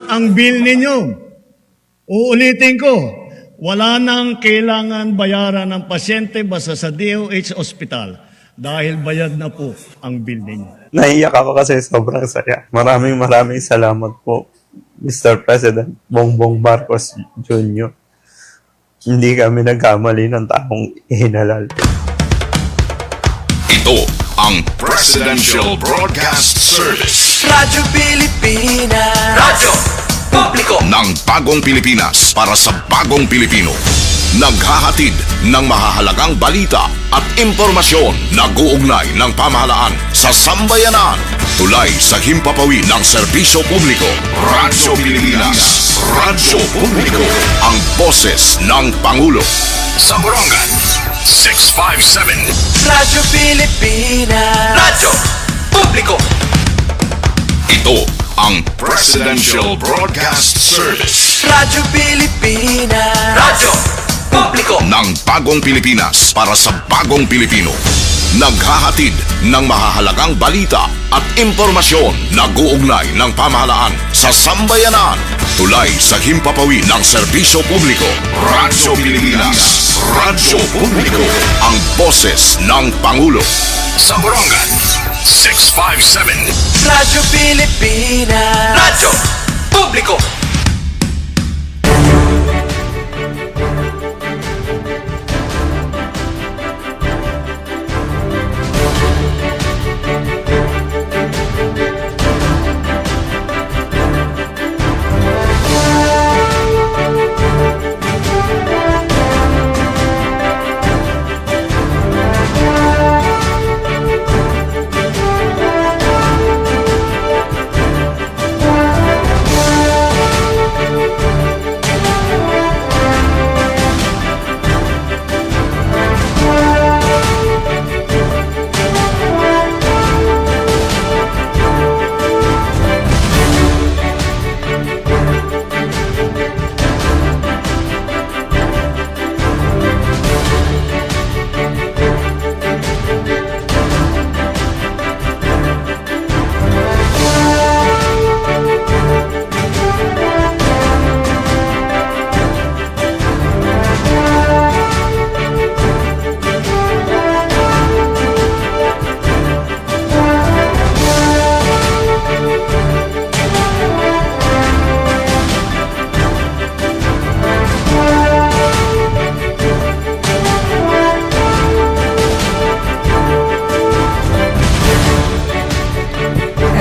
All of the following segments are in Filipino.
ang bill ninyo. Uulitin ko, wala nang kailangan bayaran ng pasyente basta sa DOH Hospital dahil bayad na po ang bill ninyo. Naiyak ako kasi sobrang saya. Maraming salamat po, Mr. President Bongbong Marcos Jr. Hindi kami nagkamali ng taong hinalal. Ito ang Presidential Broadcast Service. Radyo Pilipinas. Radyo Publiko Ng bagong Pilipinas para sa bagong Pilipino. Naghahatid ng mahahalagang balita at impormasyon na guugnay ng pamahalaan sa sambayanan. Tulay sa himpapawid ng serbisyo publiko. Radyo Pilipinas. Radyo Publiko. Ang boses ng Pangulo. Sa Borongan, 657. Radyo Pilipinas. Radyo Publiko. Ito ang Presidential Broadcast Service. Radyo Pilipinas. Radyo Publiko Ng bagong Pilipinas para sa bagong Pilipino. Naghahatid ng mahahalagang balita at impormasyon na guugnay ng pamahalaan sa sambayanan. Tulay sa himpapawid ng serbisyo publiko. Radyo Pilipinas. Radyo Publiko. Ang boses ng Pangulo. Sa Borongan, 657. Radyo Pilipinas. Radyo Publiko.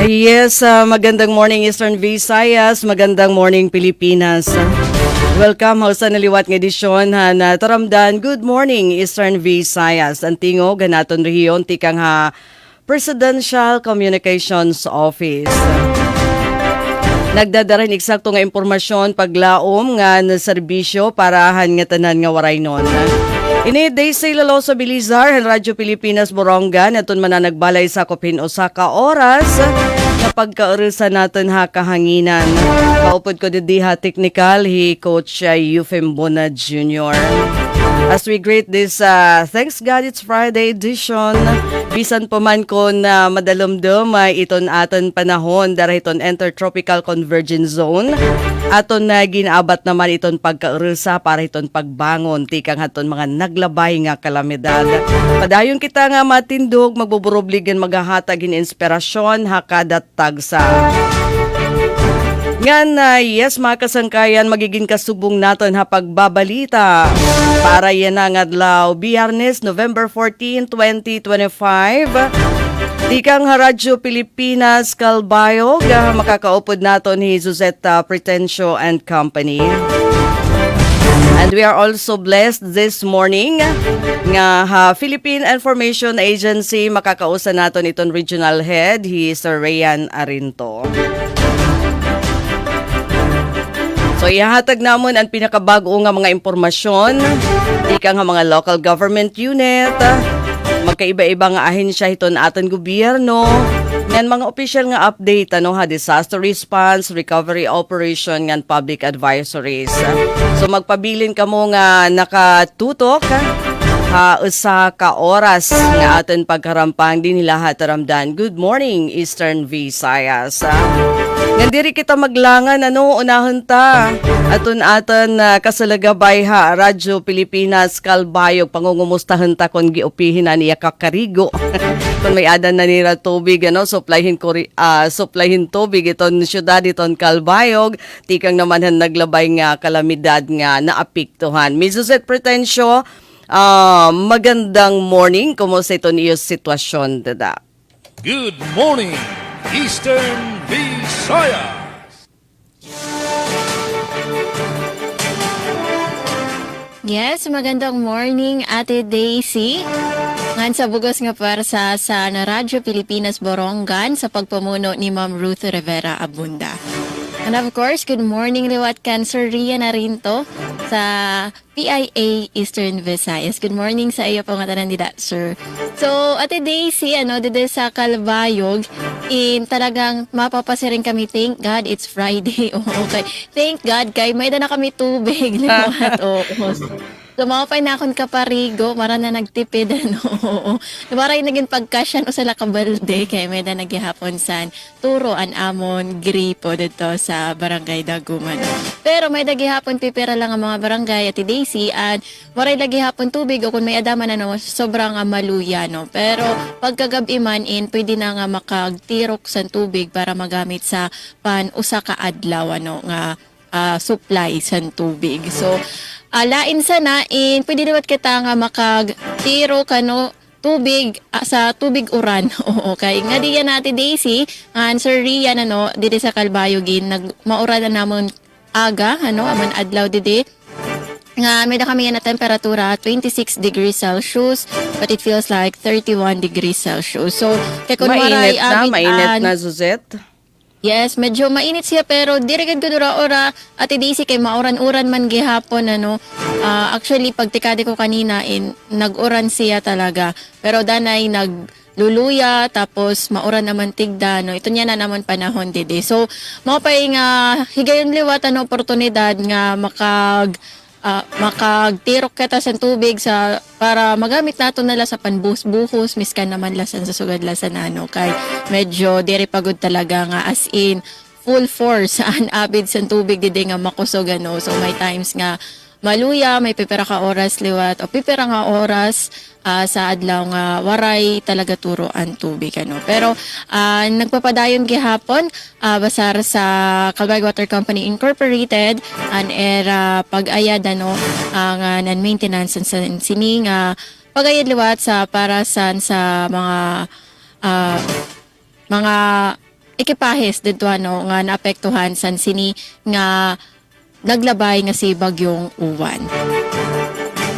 Yes, magandang morning Eastern Visayas, magandang morning Pilipinas. Welcome ho sa naliwat ng edisyon na taramdan. Good morning Eastern Visayas. Ang tingo ganaton rehiyon tikang ha Presidential Communications Office. Nagdadaran eksakto nga impormasyon paglaom nga na serbisyo parahan nga tanan nga waray nun. Ini day say lalo sa Bilizar, Radyo Pilipinas Borongan, aton mananagbalay sa kopin o sa oras na pagkaurisan natin ha kahanginan. Kaupod ko diha technical, hi Coach Eufem Bona Jr. As we greet this Thanks God It's Friday edition, bisan po man ko na madalumdum ay iton aton panahon dahil iton Intertropical Convergence Zone. Aton na ginaabat naman iton pagkaursa para iton pagbangon tikang haton mga naglabay nga kalamidad. Padayon kita nga matindog, magbuburobligan maghahatag in inspirasyon hakadat tagsa. Ngan yes, mga kasangkayan, magiging kasubong natin ha pagbabalita para yan ang adlaw Biyernes, November 14, 2025. Tikang Radyo Pilipinas Calbayog, makakaupod naton ni Suzette Pretencio and Company. And we are also blessed this morning nga Philippine Information Agency, makakausa naton iton Regional Head, he is Rayan Arinto. So ihahatag namon ang pinakabago nga mga impormasyon, ikang mga local government unit, magkaiba-iba nga ahensya hiton aton gobyerno, ngan mga official nga update disaster response, recovery operation ngan public advisories. So magpabilin kamo nga nakatutok usa ka oras nga aton pagkarampang din nila hataramdan. Good morning, Eastern Visayas. Nandiri kita maglangan, unahon ta. Aton kasalagabay ha, Radyo Pilipinas, Kalbayog, pangungumustahan ta kung giupihin na niya kakarigo. Kung may adan na nila tubig, suplahin tubig iton syudad, iton Kalbayog, tikang naman naglabay nga kalamidad nga naapiktuhan. Misuset Pretensyo, magandang morning. Kumusta ito niyo sitwasyon, dada? Good morning, Eastern Visayas. Yes, magandang morning, Ate Daisy. Ngan sa bugos nga para sa Radyo Pilipinas Borongan sa pagpamuno ni Ma'am Ruth Rivera Abunda. And of course, good morning liwat Cancer Ria na rin to sa PIA Eastern Visayas. Good morning sa iyo po nga tanan nila, sir. So, Ate Daisy, dito sa Kalbayog, talagang mapapasirin kami. Thank God, it's Friday. Okay. Thank God, kay may na kami tubig. Liwat, Lumapay na akong kaparigo, mara na nagtipid, Maray naging pagkasyan o sala kabalde, kay may na naghihapon san turo an amon gripo dito sa barangay Daguman. Pero may naghihapon pipira lang ang mga barangay at Daisy, at maray naghihapon tubig o kung may adaman sobrang maluya, no. Pero pagkagabi man pwede na nga makagtirok sa tubig para magamit sa usa ka adlaw, nga supply sa tubig. So, lain sana pwede naman kita nga makagtiro tubig sa tubig uran. Okay. Nga diyan natin Daisy, Sir Rian dito sa Kalbayogin mauran na namon aga aman adlaw didi. Nga may na kami na temperatura 26 degrees Celsius, but it feels like 31 degrees Celsius. So, kay kun maray mainit na Suzette. Yes, medyo mainit siya pero dirigad ko ora Ate Daisy kay mauran-uran man gihapon actually pagtikade ko kanina nag-uran siya talaga. Pero danay nagluluya tapos mauran naman tigda ito niya na naman panahon dede. So mao pa nga higayon liwat oportunidad nga makagtirok kita sa tubig para magamit nato nala sa panbuhos miskan naman lasan sa sugad lasan kay medyo diri pagod talaga nga as in full force an abid sa tubig didi nga makusog so may times nga maluya, may pipira ka oras liwat o pipira nga oras sa adlaw nga waray talaga turo ang tubig Pero nagpapadayon gihapon basar sa Kalbayog Water Company Incorporated an era pag-ayad ang non-maintenance sa sini nga pag-ayad liwat sa para sa mga ekipahes dito nga naapektuhan san sini nga naglabay nga si Bagyong Uwan.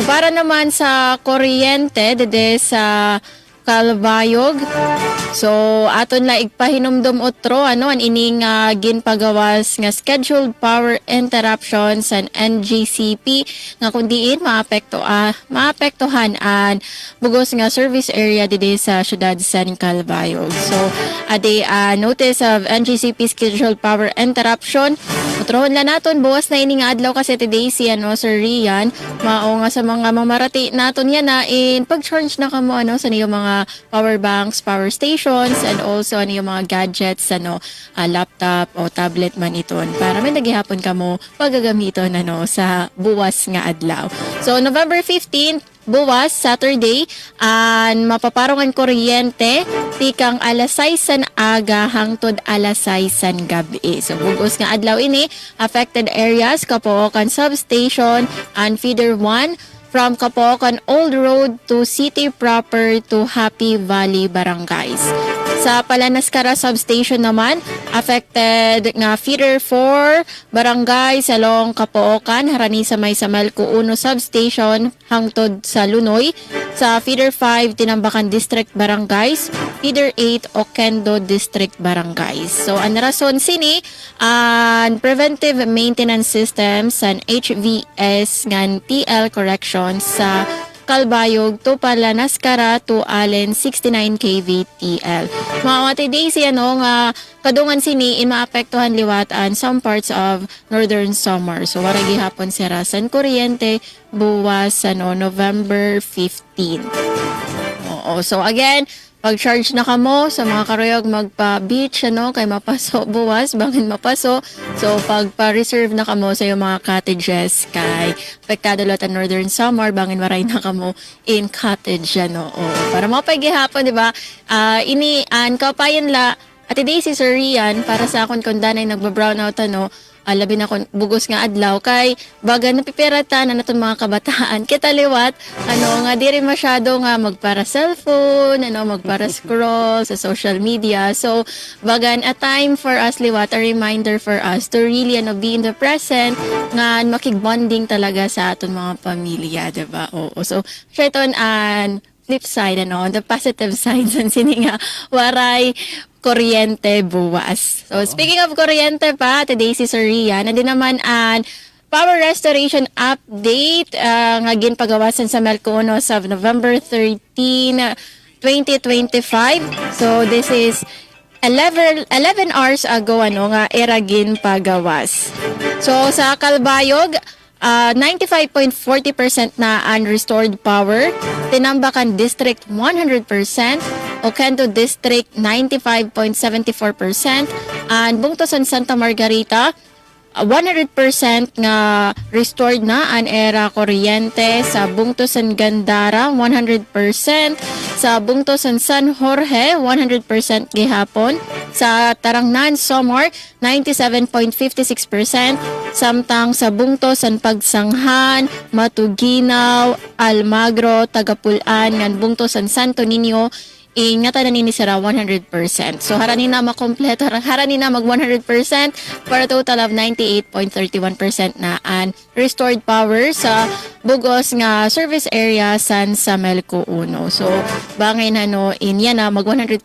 Para naman sa kuryente dede sa Kalbayog, so aton la igpahinumdum otro an ining ginpagawas nga scheduled power interruptions sa NGCP nga kundiin maapektuhan an bugos nga service area dede sa syudad San Kalbayog. So ade notice of NGCP scheduled power interruption utrohon la naton buwas na ini nga adlaw kasi today si Sir Rian mao nga sa mga mamarati naton yan pag-charge na kamo sa niyo mga power banks, power stations, and also yung mga gadgets, laptop o tablet man iton para may naghihapon kamo paggagamiton sa buwas nga adlaw. So November 15 buwas, Saturday, mapaparongan kuryente tikang alas 6 aga hangtod alas 6 gabi. So bugos nga adlaw ini affected areas Kapookan Substation and Feeder 1 from Kapookan Old Road to City Proper to Happy Valley Barangays. Sa Palanaskara Substation naman, affected nga Feeder 4, Barangay Salong Kapookan, harani sa may Samalco 1 Substation, hangtod sa Lunoy. Sa Feeder 5, Tinambakan District Barangays, Feeder 8, Oquendo District Barangays. So, ang rason sini, preventive maintenance systems and HVS ngan TL corrections sa Calbayog to Palanaskara to Allen 69 kVTL. Mga Daisy nga kadungan sini in maapektuhan liwatan some parts of Northern Samar. So wara gihapon sira san kuryente buwas November 15. Oo. So again, pag-charge na kamo sa mga karuyog magpa-beach kay mapaso buwas bangin mapaso. So pagpa-reserve na kamo sa iyong mga cottages kay apektado lot ang Northern Samar bangin maray na kamo in cottage Oo. Para mapagihapon di ba? Ini an kapayan la Ate Daisy Sir Rian para sa akon kung danay nagba-brownout labi na kon bugos nga adlaw kay baga napipiratan na natong mga kabataan kitaliwat nga di rin masyado nga magpara cellphone magpara scroll sa social media. So bagan a time for us liwat, a reminder for us to really be in the present nga makigbonding talaga sa aton mga pamilya, diba? Oo. So syaiton an flip side the positive side sini nga waray kuryente buwas. So, speaking of kuryente pa, today si Sir Rian, nandun naman ang power restoration update nga ginpagawasan sa Melco Uno sa November 13, 2025. So, this is 11 hours ago nga era ginpagawas. So, sa Calbayog, 95.40% na unrestored power. Tinambakan District 100%. Oquendo District 95.74%. And Bungtosan Santa Margarita 100% nga restored na ang era kuryente. Sa Bungtosan Gandara 100%. Sa Bungtosan San Jorge 100% gihapon. Sa Tarangnan Somor 97.56%. Samtang sa Bungtosan Pagsanghan, Matuginaw, Almagro, Tagapulan ngan Bungtosan Santo Niño ingatan na nini sira 100%. So harani na makompleto, harani na mag 100% for a total of 98.31% na an restored power sa bugos nga service area san sa Melco Uno. So bangay na in yan na mag 100%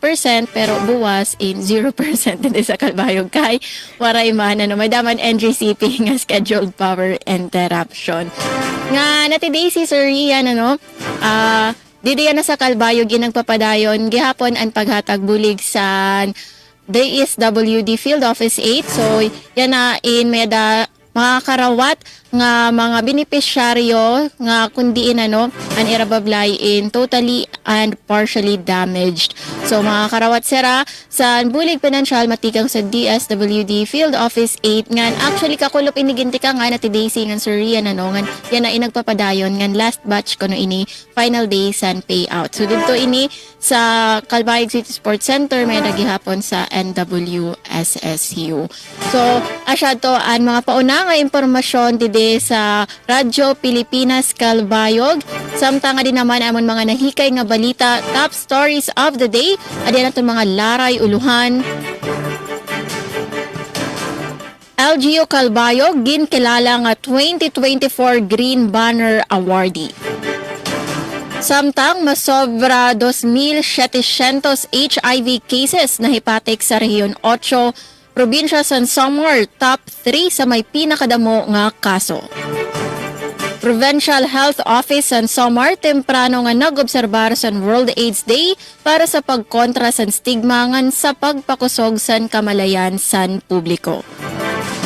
pero buwas in 0% din sa Calbayog kay waray man may daman NGCP nga scheduled power interruption. Nga nati Daisy Sir Rian Didi na sa Calbayog ginagpapadayon gihapon ang paghatag bulig sa DSWD Field Office 8. So yan na in meda mga karawat nga mga beneficiaryo nga kundiin an irabablay in totally and partially damaged. So mga karawat sira sa bulig financial matikang sa DSWD Field Office 8 ngan actually kakulop iniginti ka nga na ti Daisy ngan Sir Rian ngan yan na inagpapadayon ngan last batch kono ini final day san payout. So dito ini sa Calbayog City Sports Center may nagihapon sa NWSSU. So asya to ang mga pauna nga impormasyon dide sa Radyo Pilipinas Calbayog. Samtang din naman amon mga nahikay nga balita, top stories of the day. Adi na itong mga laray uluhan. LGU Calbayog ginkilala nga 2024 Green Banner Awardee. Samtang masobra 2,700 HIV cases na hepatic sa Rehiyon 8, Probinsya San Samar, top 3 sa may pinakadamo nga kaso. Provincial Health Office San Samar temprano nga nag-obserbar sa World AIDS Day para sa pagkontra sa stigma ngan sa pagpakusog san kamalayan san publiko.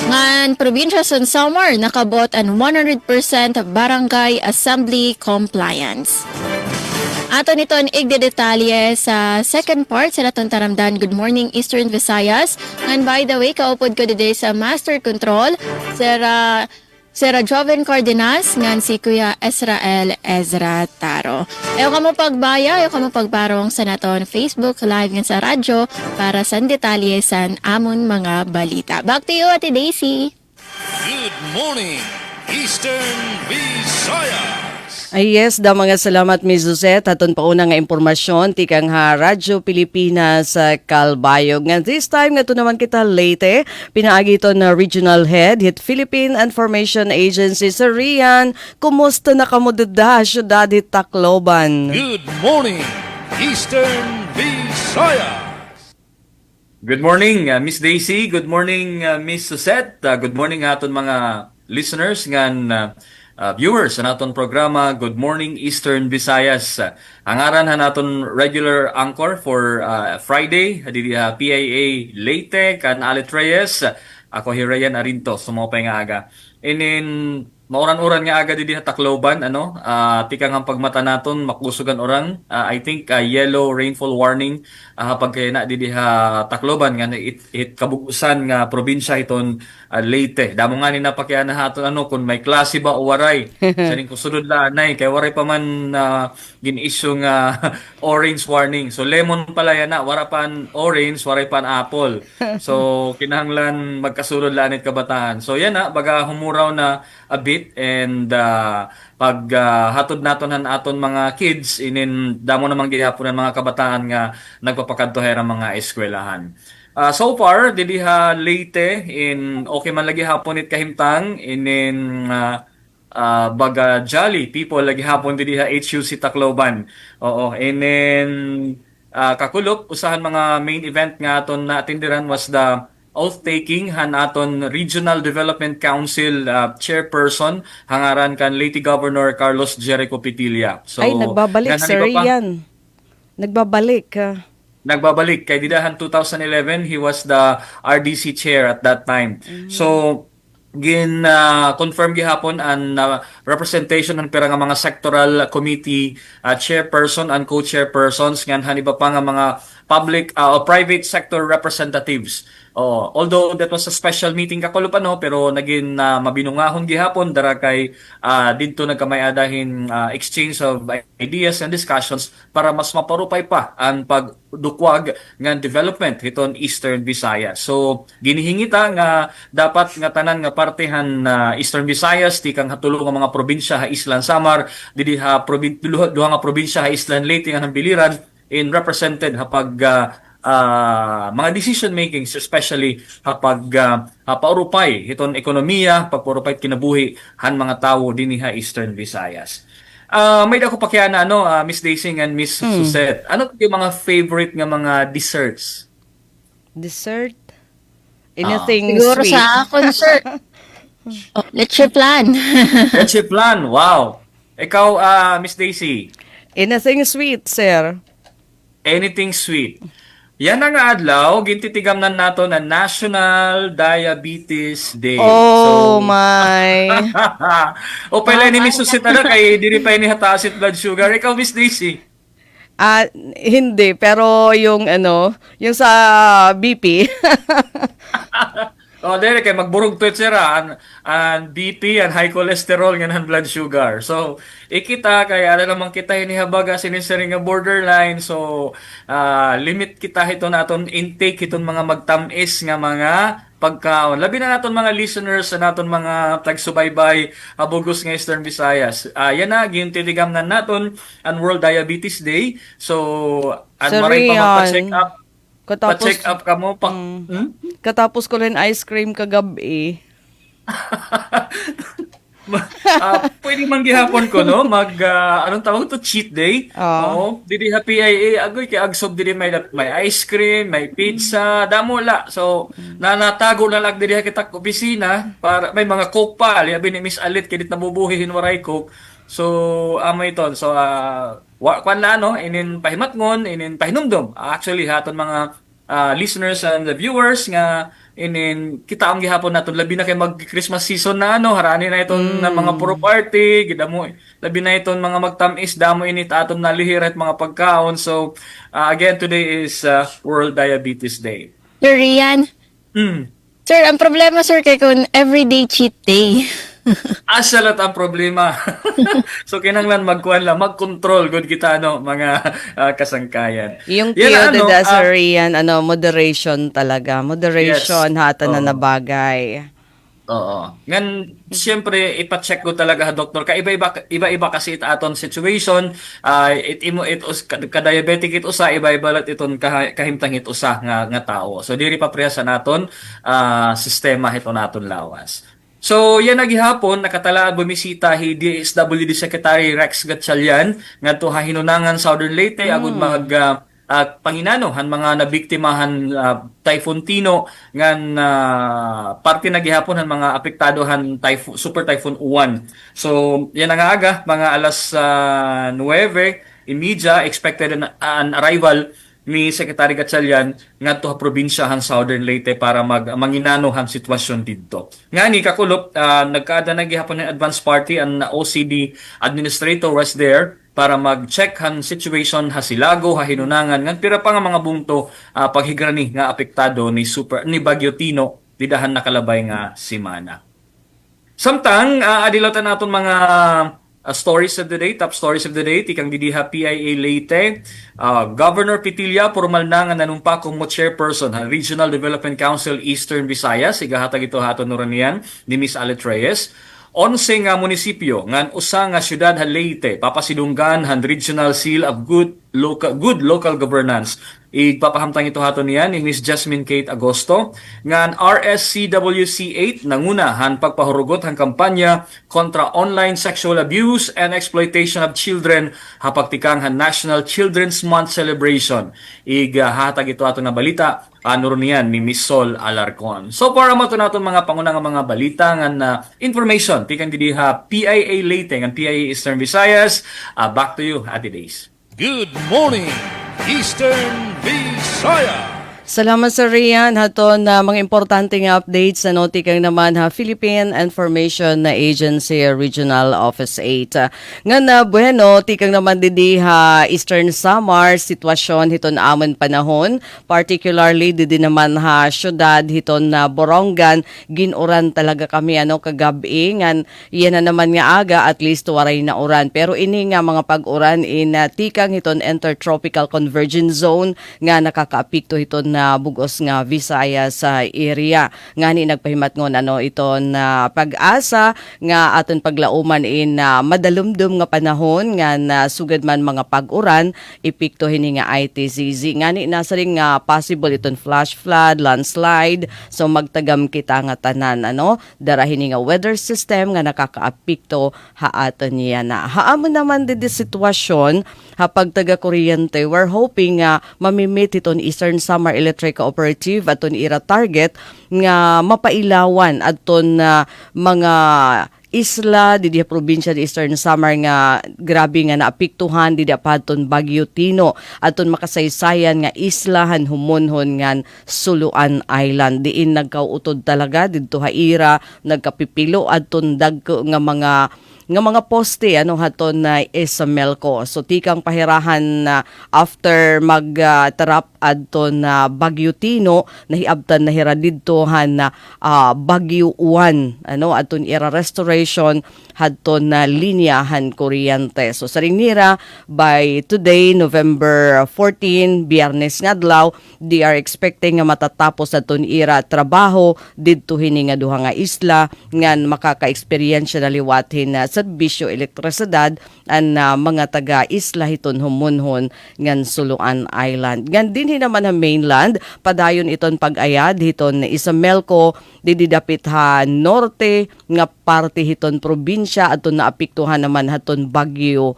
Ngan Probinsya San Samar nakabot ang 100% barangay assembly compliance. Ato nito ang igdedetalye sa second part sa natong taramdan. Good morning Eastern Visayas. And by the way, kaupod ko today sa Master Control, Sera Joven Cardenas, ngan si Kuya Israel Ezra Taro. Ayaw ka mo pagbaya, ayaw ka mo pagbarong sa naton Facebook Live nga sa radyo para sa detalye sa amon mga balita. Back to you, Ate Daisy. Good morning, Eastern Visayas. Ay yes, da mga salamat Ms. Suzette. Aton pa una nga impormasyon, tikang ha Radyo Pilipinas sa Calbayog. Nga this time, nga ito naman kita Leyte, pinaagi ito na Regional Head, Hit Philippine Information Agency sa Rian. Kumusta na kamudada, syudad hit Tacloban? Good morning, Eastern Visayas. Good morning, Miss Daisy. Good morning, Miss Suzette. Good morning aton mga listeners ngan viewers sa naton programa Good Morning Eastern Visayas. Ang aran ha naton regular anchor for Friday didi PIA Leyte kan Alit Reyes. Ako Hirayan Arinto sumopay nga aga. Inin mauran-uran nga aga didi sa Tacloban tika nga pagmata naton makusugan orang I think yellow rainfall warning pag kaya na didi ha Tacloban nga it kabugusan nga probinsya iton Leyte. Damo nga ni napakya na haton kung may klase ba o waray. Sa ning kusunod la anay kay waray pa man gin-issue nga orange warning. So lemon pala yan na wara pan orange, waray pan apple. So kinahanglan magkasulod la anit kabataan. So yan baga humuraw na a bit and pag hatod naton han aton mga kids inin damo namang gihapon ang mga kabataan nga nagpapakadto ang mga eskwelahan. So far didi ha Leyte in okay man lagi hapon it kahimtang inin baga jolly people lagi hapon didi ha HUC Tacloban. Oo, inin kakulop usahan mga main event nga aton na atindiran was the oath-taking han aton Regional Development Council chairperson hangaran kan Leyte Governor Carlos Jericho Pitilla. So Ay, nagbabalik, ganhan sir, iba pa? yan. Nagbabalik. Nagbabalik kay didahan 2011 he was the RDC chair at that time. So confirm gihapon ang representation ng pera nga mga sectoral committee chairperson and co-chairpersons ngan haniba pa nga mga public o private sector representatives. Although that was a special meeting kakulup pero naging mabinungahon gihapon dara kay didto nagkamay-adahin exchange of ideas and discussions para mas maparupay pa ang pagdukwag nga development hiton Eastern Visayas. So ginihingita nga dapat nga tanan nga partehan Eastern Visayas ti kang hatulong nga mga probinsya ha Island Samar didi ha duha nga probinsya ha Island Leyte nga biliran in represented hapag mga decision making especially kapag paurupay iton ekonomiya pagpurupay kinabuhi han mga tawo dinhi ha Eastern Visayas. May dako pa kaya na Miss Daisy and Miss Suzette. Ano yung mga favorite nga mga desserts? Dessert? Anything Siguro sweet? sa akin, sir. Leche plan. Leche plan. Wow. Ikaw Miss Daisy, Anything sweet, sir? anything sweet. Yan ang adlaw gintitigamnan nato na National Diabetes Day. Oh, my. O pala ni Miss Suzette kay diri pa ini hataas blood sugar. Ikaw Miss Daisy. Hindi, pero yung yung sa BP. Dere kay magburog to sira ang BP and high cholesterol nga blood sugar. So ikita kay naman kita hinihabaga sinisering nga borderline. So limit kita hiton naton intake hiton mga magtamis nga mga pagkaon. Labi na naton mga listeners sa naton mga tagsubaybay habugos nga Eastern Visayas. Yan na gintidigamnan naton ang World Diabetes Day. So maray pa magpa-check up. Pa-check up ka mo pa. Katapos ko rin ice cream kagabi. Pwede man gihapon ko anong tawag to, cheat day. Oo, didi ha PIA agoy kay agsob didi may ice cream, may pizza, damo la. So nanatago na lang didi ha kita opisina para may mga coke pa, liabi ni Miss Alit kay dit nabubuhihin waray coke. So amay ton. So kwan la inin pahimatngon, inin pahinumdum. Actually haton mga listeners and the viewers nga inin kita ang gihapon naton labi na kay mag-Christmas season na harani na iton na mga puro party gidamo labi na iton mga magtamis damo init aton na lihirat mga pagkaon. So again today is World Diabetes Day. Sir Rian. Sir, ang problema, sir, kay kung everyday cheat day. Asalat ang problema. So kinahanglan mag-control good kita mga kasangkayan. Yung Yan, cute Sir Rian, moderation talaga. Moderation hata na nabagay. Oo. Ngan siyempre ipa-check ko talaga doktor ka iba-iba kasi aton situation ka-diabetic it usa iba-iba lat iton kahimtang it usa nga tao. So diri pa preha sa naton sistema ito naton lawas. So yan nagihapon nakatala bumisita hi DSWD Secretary Rex Gatchalian ngadto ha Hinunangan Southern Leyte agud panginano han mga nabiktimahan Typhoon Tino ngan parte na gihapon han mga apektado han Super Typhoon Uwan. So yan ang aga mga alas 9:30 expected an arrival ni Secretary Gatchalian ngadto sa probinsya han Southern Leyte para manginano han sitwasyon didto. Ngani kakulop nagkaada na gihapon ng advance party ang OCD administrator was there para mag-check han situation ha Silago, ha Hinunangan ngan pira pa nga mga bungto paghigrani nga apektado ni Bagyo Tino didahan nakalabay nga semana. Samtang adilatan naton mga stories of the day, top stories of the day, tikang didiha PIA Leyte. Governor Pitilla, formal na nga nanumpa kung mo chairperson ha Regional Development Council Eastern Visayas. Igahatag ito haton nuranian ni Miss Alet Reyes. 11 nga munisipyo ngan usa nga syudad ha Leyte papasidunggan han Regional Seal of Good Local Governance. Igpapahamtang ito haton niyan ni Miss Jasmine Kate Agosto ngan RSCWC 8 nanguna han pagpahurugot han kampanya kontra online sexual abuse and exploitation of children hapagtikang han National Children's Month celebration. Igahatag ito aton na balita nuro niyan ni Miss Sol Alarcon. So para mato naton mga pangunang mga balita ngan information tikang didiha PIA Leyte ngan PIA Eastern Visayas. Back to you, Ate Days. Good morning, Eastern Visayas. Salamat sa Rian haton na mga importante nga updates sa notikang naman ha Philippine Information Agency Regional Office 8. Nga na bueno tikang naman didi ha Eastern Samar sitwasyon hiton amon panahon, particularly didi naman ha syudad hiton na Borongan ginuran talaga kami kagabi ngan yan na naman nga aga at least waray na uran, pero ini nga mga pag-uran in tikang hiton Intertropical Convergence Zone nga nakakaapekto hiton na bugos nga Visayas sa area. Ngani nagpahimatngon ito na pag-asa nga aton paglauman in madalumdum nga panahon nga sugad man mga pag-uran epekto hini nga ITCZ. Ngani nasa ring nga possible iton flash flood, landslide, so magtagam kita nga tanan dara hini nga weather system nga nakakaapekto ha aton niya na. Haamon naman di sitwasyon hapag taga kuryente, we're hoping nga mamimit iton Eastern Samar Electric Cooperative aton ira target nga mapailawan aton mga isla didi probinsya di Eastern Samar nga grabe nga naapektuhan didi padton Bagyo Tino aton makasaysayan nga islahan humonhon ngan Suluan Island diin nagkautod talaga didto ha ira nagkapipilo aton dagko nga mga poste haton na Isamelco. So tikang pahirahan after mag-terap adton na Bagyo Tino nahiabtan na hira didto na Bagyo Uwan aton ira restoration hadton na linyahan kuryente. So sa ringnira by today November 14 Biyernes ngadlaw they are expecting nga matatapos aton ira trabaho didto hini nga duha nga isla ngan makaka-experience na liwatin serbisyo elektrisidad an mga taga isla hiton humonhon ngan Suluan Island. Ngan dinhi naman ang mainland padayon iton pag-ayad hiton Isamelco dididapit ha norte nga parte hiton probinsya aton naapektuhan naman haton Bagyo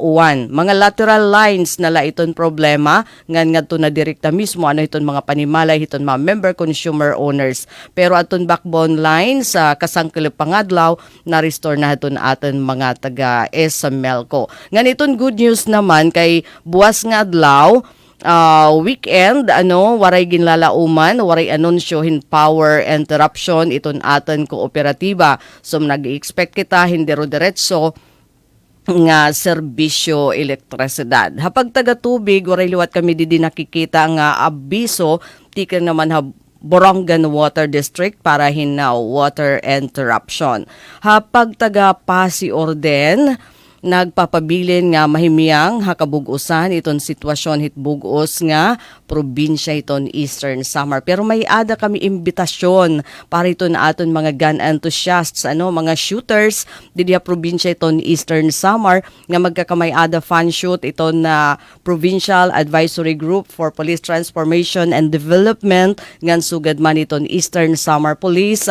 Uwan. Mga lateral lines nala iton problema ngan ngadto na direkta mismo hiton mga panimalay hiton mga member consumer owners. Pero aton backbone lines sa kasangkilip pangadlaw na restore na haton aton mga taga Isamelco. Ngan iton good news naman kay buwas nga adlaw weekend waray ginlalauman, waray anunsyo power interruption iton aton kooperatiba. So nag-expect kita hindi ro diretso nga serbisyo elektrisidad. Hapag taga tubig waray liwat kami didi nakikita nga abiso tikan naman Borongan Water District para hinaw water interruption. Hapag taga Pasi Orden nagpapabilin nga mahimiyang hakabugusan iton sitwasyon hitbugos nga probinsya iton Eastern Samar. Pero may ada kami imbitasyon para iton aton mga gun enthusiasts mga shooters didi probinsya iton Eastern Samar nga magkakamay ada fan shoot iton na Provincial Advisory Group for Police Transformation and Development ngan sugad man iton Eastern Samar Police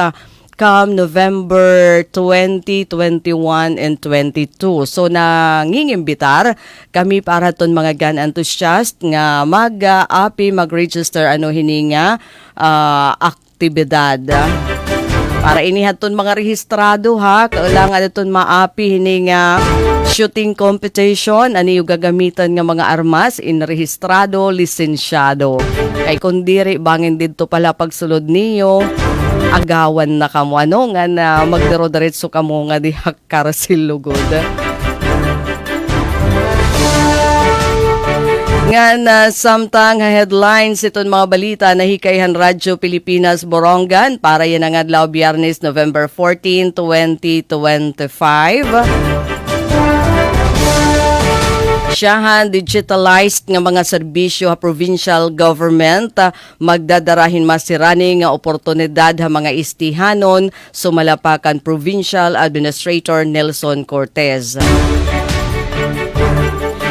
come November 20, 21, and 22. So nangingimbitar kami para ton mga gun enthusiast nga mag-api, mag-register hininga aktibidad. Para inihaton mga rehistrado kailangan iton maapi hininga shooting competition yung gagamitan nga mga armas in rehistrado, lisensyado. Kay kung diri bangin dito pala pagsulod niyo agawan na kamo nga na magdiro-diretso kamo nga di Karasil lugod. Nga na samtang headlines iton mga balita na hikayhan Radyo Pilipinas Borongan para yan ang adlaw Biyernes November 14, 2025. Siyahan digitalized nga mga serbisyo provincial government magdadarahin masirani nga oportunidad mga istihanon sumalapakan Provincial Administrator Nelson Cortez.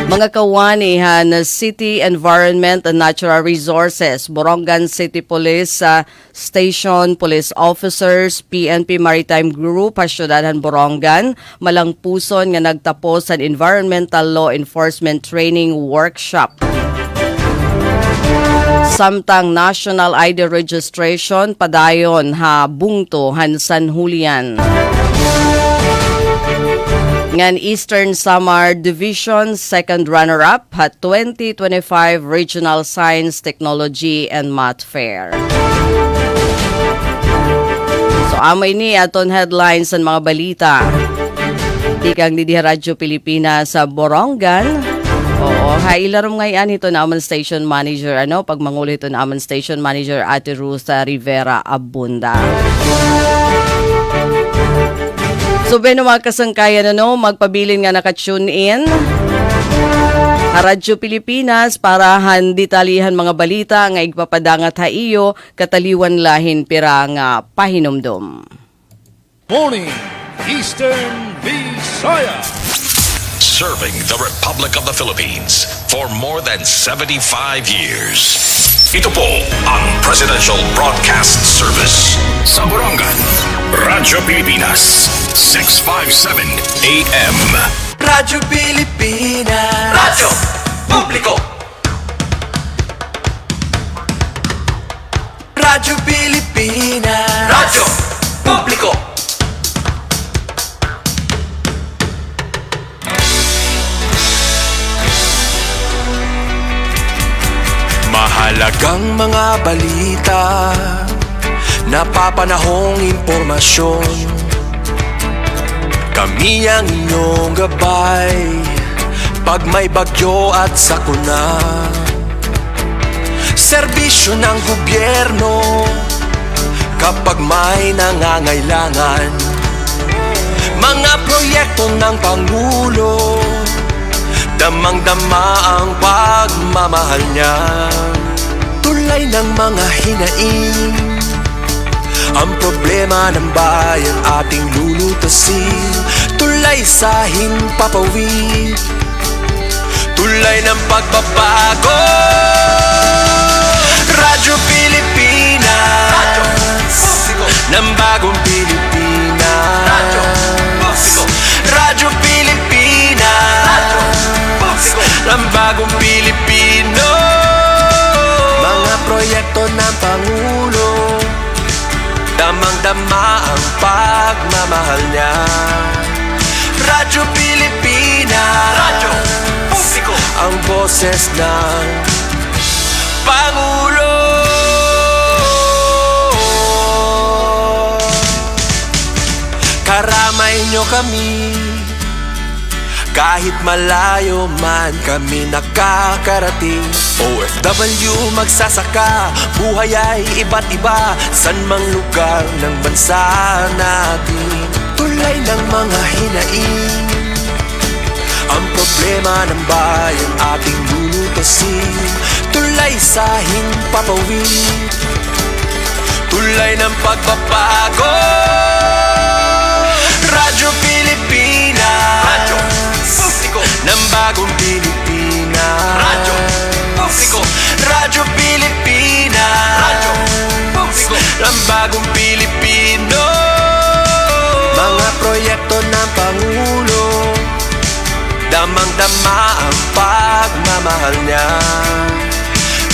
Mga kawani City Environment and Natural Resources, Borongan City Police Station Police Officers, PNP Maritime Group, Syudadhan Borongan, malang puson nga nagtapos ang Environmental Law Enforcement Training Workshop. Samtang National ID Registration padayon bungto San Julian. Ngan Eastern Samar Division second runner-up at 2025 Regional Science, Technology and Math Fair. So amay ni aton headlines ang mga balita. Ikang di Radyo Pilipinas sa Borongan. Oo, ilarom ngayon ito na amon station manager pag mangulo ito na amon station manager Ate Ruth Rivera Abunda. So, mga kasangkayan, magpabilin nga naka-tune in. Radyo Pilipinas para handitalihan mga balita nga igpapadangat iyo kataliwan lahin pirang pahinomdom. Morning, Eastern Visayas. Serving the Republic of the Philippines for more than 75 years. Ito po ang Presidential Broadcast Service sa Borongan, Radyo Pilipinas, 657 AM. Radyo Pilipinas. Radyo Publiko. Radyo Pilipinas. Radyo Publiko. Mahalagang mga balita, napapanahong impormasyon. Kami ang inyong gabay pag may bagyo at sakuna. Serbisyo ng gobyerno kapag may nangangailangan. Mga proyekto ng Pangulo, damang-dama ang pagmamahal niya. Tulay ng mga hinaing, ang problema ng bayan ating lulutasin. Tulay sa himpapawid, tulay ng pagbabago. Radyo Pilipinas, Radyo Publiko, ng bagong Pilipinas. Radyo Publiko, Radyo Pilipinas, Radyo Publiko, ng bagong Pilipino. Mga proyekto ng Pangulo, damang-dama ang pagmamahal niya. Radyo Pilipinas, Radyo Publiko, ang boses ng Pangulo. Karamay nyo kami, kahit malayo man kami nakakarating. OFW magsasaka, buhay ay iba't iba, san mang lugar ng bansa natin. Tulay ng mga hinaing, ang problema ng bayan ating lulutasin. Tulay sa himpapawid, tulay ng pagbabago. Radyo Pilipinas, Radyo Publiko, ng bagong Pilipinas. Radyo Publiko, Radyo Pilipinas, Radyo Publiko, ng bagong Pilipino. Darama ang pagmamahal niya.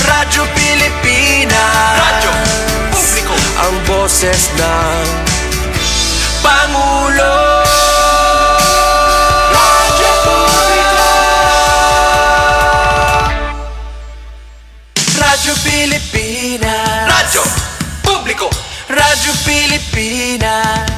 Radyo Pilipinas, radyo publiko, ang boses ng Pangulo. Radyo publiko, Radyo Pilipinas, radyo publiko, Radyo Pilipinas.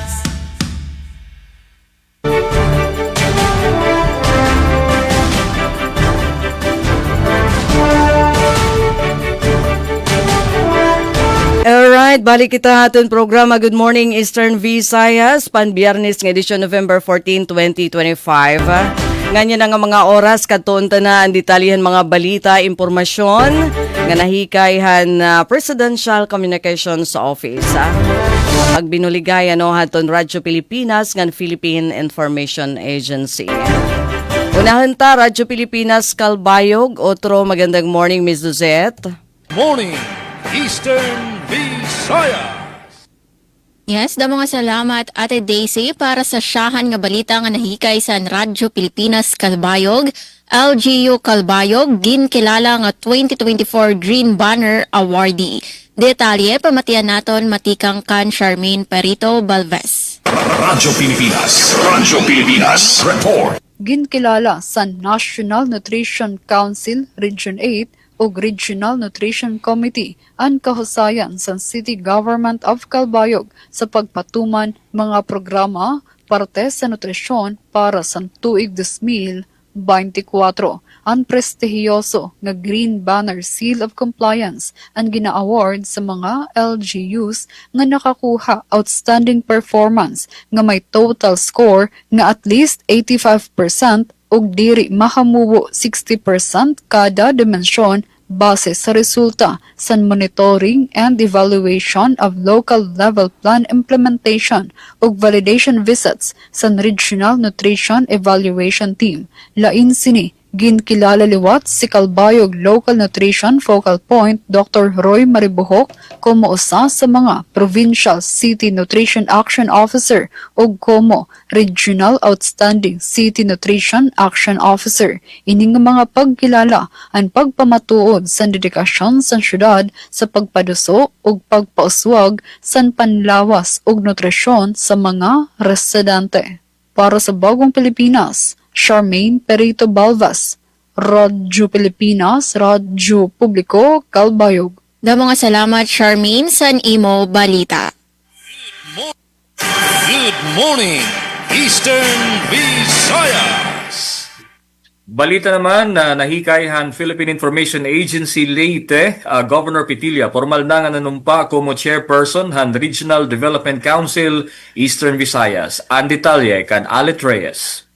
Alright, balik kita aton programa Good Morning Eastern Visayas, pan-Biyernes ng edisyon November 14, 2025. Ganyan na nga mga oras, katunta na ang detalyihan mga balita, impormasyon, nga nahikayhan na Presidential Communications Office. Pag binuligay, haton Radyo Pilipinas, ng Philippine Information Agency. Unahan ta, Radyo Pilipinas, Kalbayog. Otro, magandang morning, Ms. Duzette. Morning, Eastern Visayas. Yes, da mga salamat Ate Daisy para sa siyahan nga balita nga nahikay sa Radyo Pilipinas Kalbayog. LGU Kalbayog ginkilala nga 2024 Green Banner Awardee. Detalye pamatian naton matikang kan Charmaine Perito Balves. Radyo Pilipinas Report. Ginkilala sa National Nutrition Council Region 8 o Regional Nutrition Committee ang kahusayan sa City Government of Calbayog sa pagpatuman mga programa parte sa nutrisyon para sa tuig 2024. Ang prestihiyoso nga Green Banner Seal of Compliance ang gina-award sa mga LGUs nga nakakuha outstanding performance nga may total score nga at least 85% ug diri mahamuwo 60% kada dimensyon base sa resulta sa monitoring and evaluation of local level plan implementation ug validation visits sa Regional Nutrition Evaluation Team. Lain sini ginkilala liwat si Calbayog Local Nutrition Focal Point Dr. Roy Maribuhok como usa sa mga Provincial City Nutrition Action Officer ug como Regional Outstanding City Nutrition Action Officer. Ining mga pagkilala ang pagpamatuod sa dedikasyon sa syudad sa pagpaduso ug pagpauswag sa panlawas ug nutrisyon sa mga residente. Para sa Bagong Pilipinas, Charmaine Perito Balvas, Radyo Pilipinas, Radyo Publiko, Calbayog. Da mga salamat Charmaine sa imo balita. Good morning, Eastern Visayas. Balita naman na nahikayhan Philippine Information Agency Leyte, Governor Pitilla, formal na nga nanumpa como chairperson han Regional Development Council Eastern Visayas. Ang detalye kan Alet Reyes.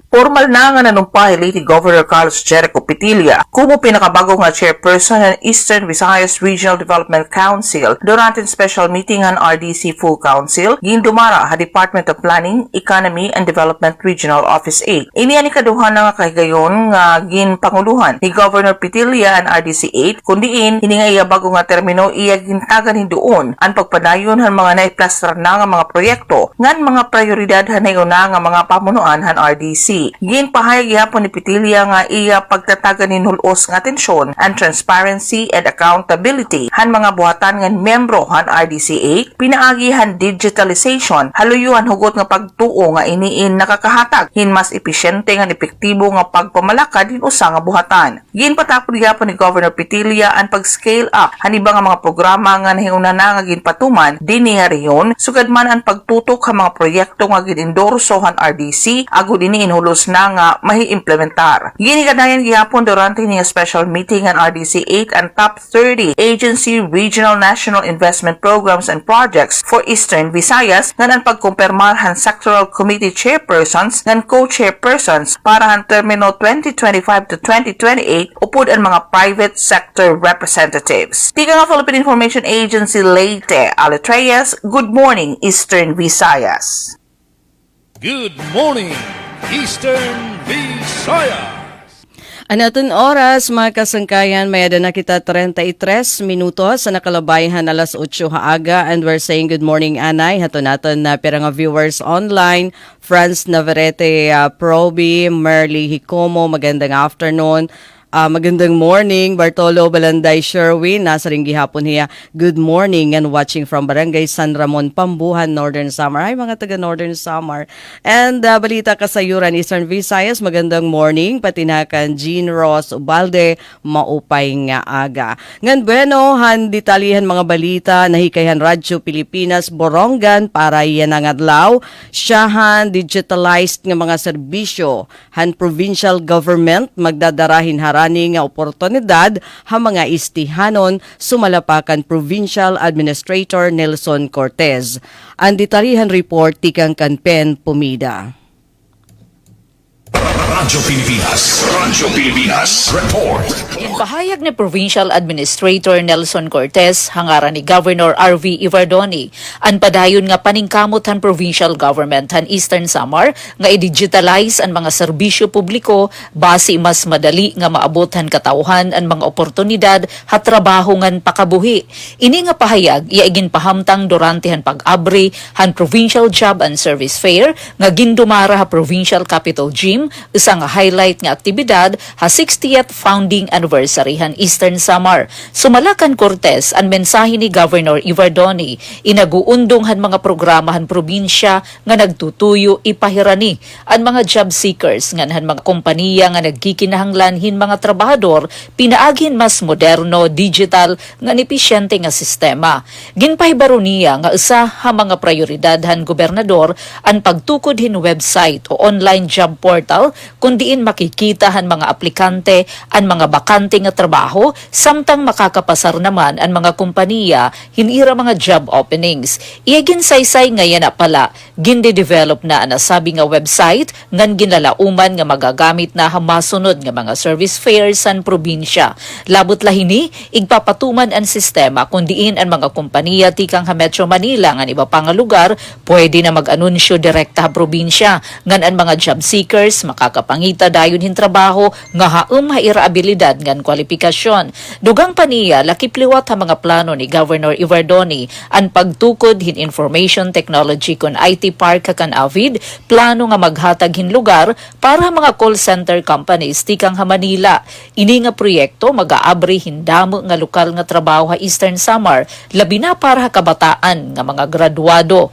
Formal na nga nanumpay Leyte Governor Carlos Jericho Pitilla como pinakabago nga chairperson ng Eastern Visayas Regional Development Council durante special meeting ng RDC Full Council gindumara ha Department of Planning, Economy and Development Regional Office 8. Ini ani kaduha na nga kahigayon nga ginpanguluhan ni Governor Pitilla ang RDC 8 kundiin ini nga iya bago nga termino iya gintagan hindoon ang pagpadayon han mga naiplastar na nga mga proyekto ngan mga prioridad hanayuna nga mga pamunuan han RDC. Ginpahayag gihapon ni Pitilla nga iya pagtatagan ni nulos nga atensyon and transparency and accountability han mga buhatan nga membro han RDC8 pinaagi han digitalization haluyuan hugot nga pagtuo nga iniin nakakahatag hin mas epesyente nga epektibo nga pagpamalakad hin usa nga buhatan. Ginpatapod gihapon ni Governor Pitilla ang pag-scale up han iba nga mga programa nga nahiuna na nga ginpatuman dinhi nga rehiyon sugad man ang pagtutok sa mga proyekto nga ginendorso han RDC agud ini inhulos na nga mahi-implementar. Ginikadayan gihapon durante ni special meeting ang RDC8 and top 30 agency regional national investment programs and projects for Eastern Visayas nga ang pagkumpirmar han sectoral committee chairpersons ngan co-chairpersons para han termino 2025 to 2028 upod ang mga private sector representatives. Tika nga Philippine Information Agency Leyte, Alet Reyes, good morning Eastern Visayas. Good morning, Eastern Visayas. Anaton oras, mga kasangkayan, may ada na kita 33 minutos sa nakalabayhan alas 8 haaga and we're saying good morning anay. Hato naton na pera nga viewers online, Franz Navarrete, Proby, Merly Hikomo, magandang afternoon. Magandang morning, Bartolo Balanday Sherwin, nasa ring gihapon niya. Good morning and watching from Barangay San Ramon, Pambuhan, Northern Samar. Ay, mga taga Northern Samar. And balita kasayuran, Eastern Visayas, magandang morning. Patinakan Jean Ross Ubalde, maupay nga aga. Ngan bueno, han detalihan mga balita, nahikayhan Radyo Pilipinas, Borongan, para yan ang adlaw. Siyahan, digitalized nga mga serbisyo. Han provincial government, magdadarahin harani nga oportunidad ha mga istihanon sumalapakan Provincial Administrator Nelson Cortez. Ang detalihan report tikang Kanpen Pumida. Radyo Pilipinas Report. Pahayag ni Provincial Administrator Nelson Cortez, hangaran ni Governor R.V. Ivardoni, ang padayon nga paningkamot han provincial government han Eastern Samar nga i-digitalize ang mga serbisyo publiko base mas madali nga maabot han katawhan ang mga oportunidad hat trabaho ngan pakabuhi. Ini nga pahayag iaigin pahamtang durante han pag-abri han Provincial Job and Service Fair nga gindumara ha Provincial Capitol Gym, isang highlight nga aktibidad ha 60th founding anniversary han Eastern Samar. Sumalakan Cortez ang mensahe ni Governor Ivardoni, inaguundong han mga programa han probinsya nga nagtutuyo ipahirani ang mga job seekers ngan han mga kompanya nga nagkikinahanglan hin mga trabahador pinaaghin mas moderno, digital nga episyente nga sistema. Ginpahibaro niya nga isa ha mga prioridad han gobernador ang pagtukod hin website o online job portal kundiin makikita han mga aplikante ang mga bakante nga trabaho samtang makakapasar naman ang mga kompanya hinira mga job openings. Iagin saysay ngayon na pala ginde-develop na ang nasabi nga website ngan ginlalauman nga magagamit na hamasunod nga mga service fairs san probinsya. Labot lahini igpapatuman ang sistema kundiin ang mga kompanya tikang ha Metro Manila ngan iba pang lugar pwede na mag-anunsyo direkta ha probinsya ngan ang mga job seekers makakapangita dayon hin trabaho nga haum haira abilidad ngan kwalifikasyon. Dugang paniya lakipliwat ha mga plano ni Governor Ivardoni ang pagtukod hin information technology kon IT park kan Avid, plano nga maghatag hin lugar para mga call center companies tikang ha Manila. Ini nga proyekto mag-aabri hindamo nga lokal nga trabaho ha Eastern Samar labi na para ha kabataan nga mga graduado.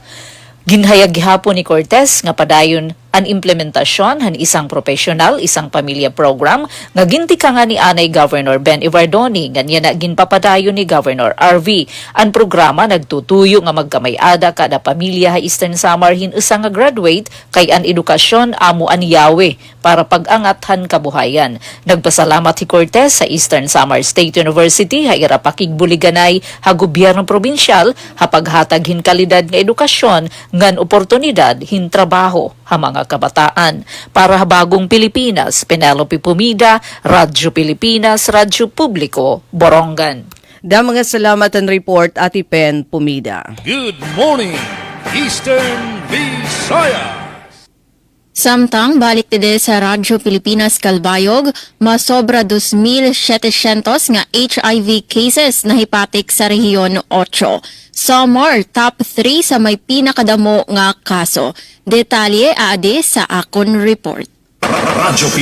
Ginhayag gihapon ni Cortez nga padayon ang implementasyon han isang professional, isang pamilya program nga gintika nga ni anay Governor Ben Ivardoni ganyan na ginpapadayon ni Governor RV. Ang programa nagtutuyo nga magkamayada kada pamilya ha Eastern Samar hin isa nga graduate kay an edukasyon amo an yawe para pag-angat han kabuhayan. Nagpasalamat si Cortez sa Eastern Samar State University ha ira pakigbuliganay ha gobyerno probinsyal ha paghatag hin kalidad nga edukasyon ngan oportunidad hin trabaho ha mga kabataan. Para Bagong Pilipinas, Penelope Pumida, Radyo Pilipinas, Radyo Publiko, Borongan. Mga salamat ang report, Ati Pen Pumida. Good morning, Eastern Visayas. Samtang balik tide sa Radyo Pilipinas Kalbayog, masobra 2,700 nga HIV cases na hipatik sa rehiyon 8. Samar, top 3 sa may pinakadamo nga kaso. Detalye aade sa akon report. Radyo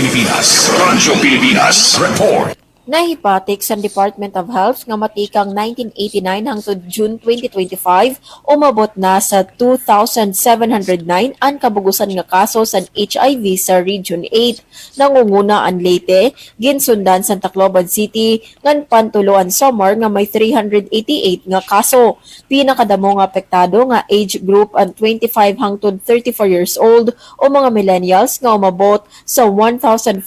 Pilipinas Report. Nahipatik sa Department of Health nga matikang 1989 hangtod June 2025 umabot na sa 2,709 ang kabugusan nga kaso sa HIV sa Region 8. Nangunguna ang Leyte, ginsundan sa Tacloban City, ngan pantuloan Samar nga may 388 nga kaso. Pinakadamo nga apektado nga age group ang 25 hangtod 34 years old o mga millennials nga umabot sa 1,492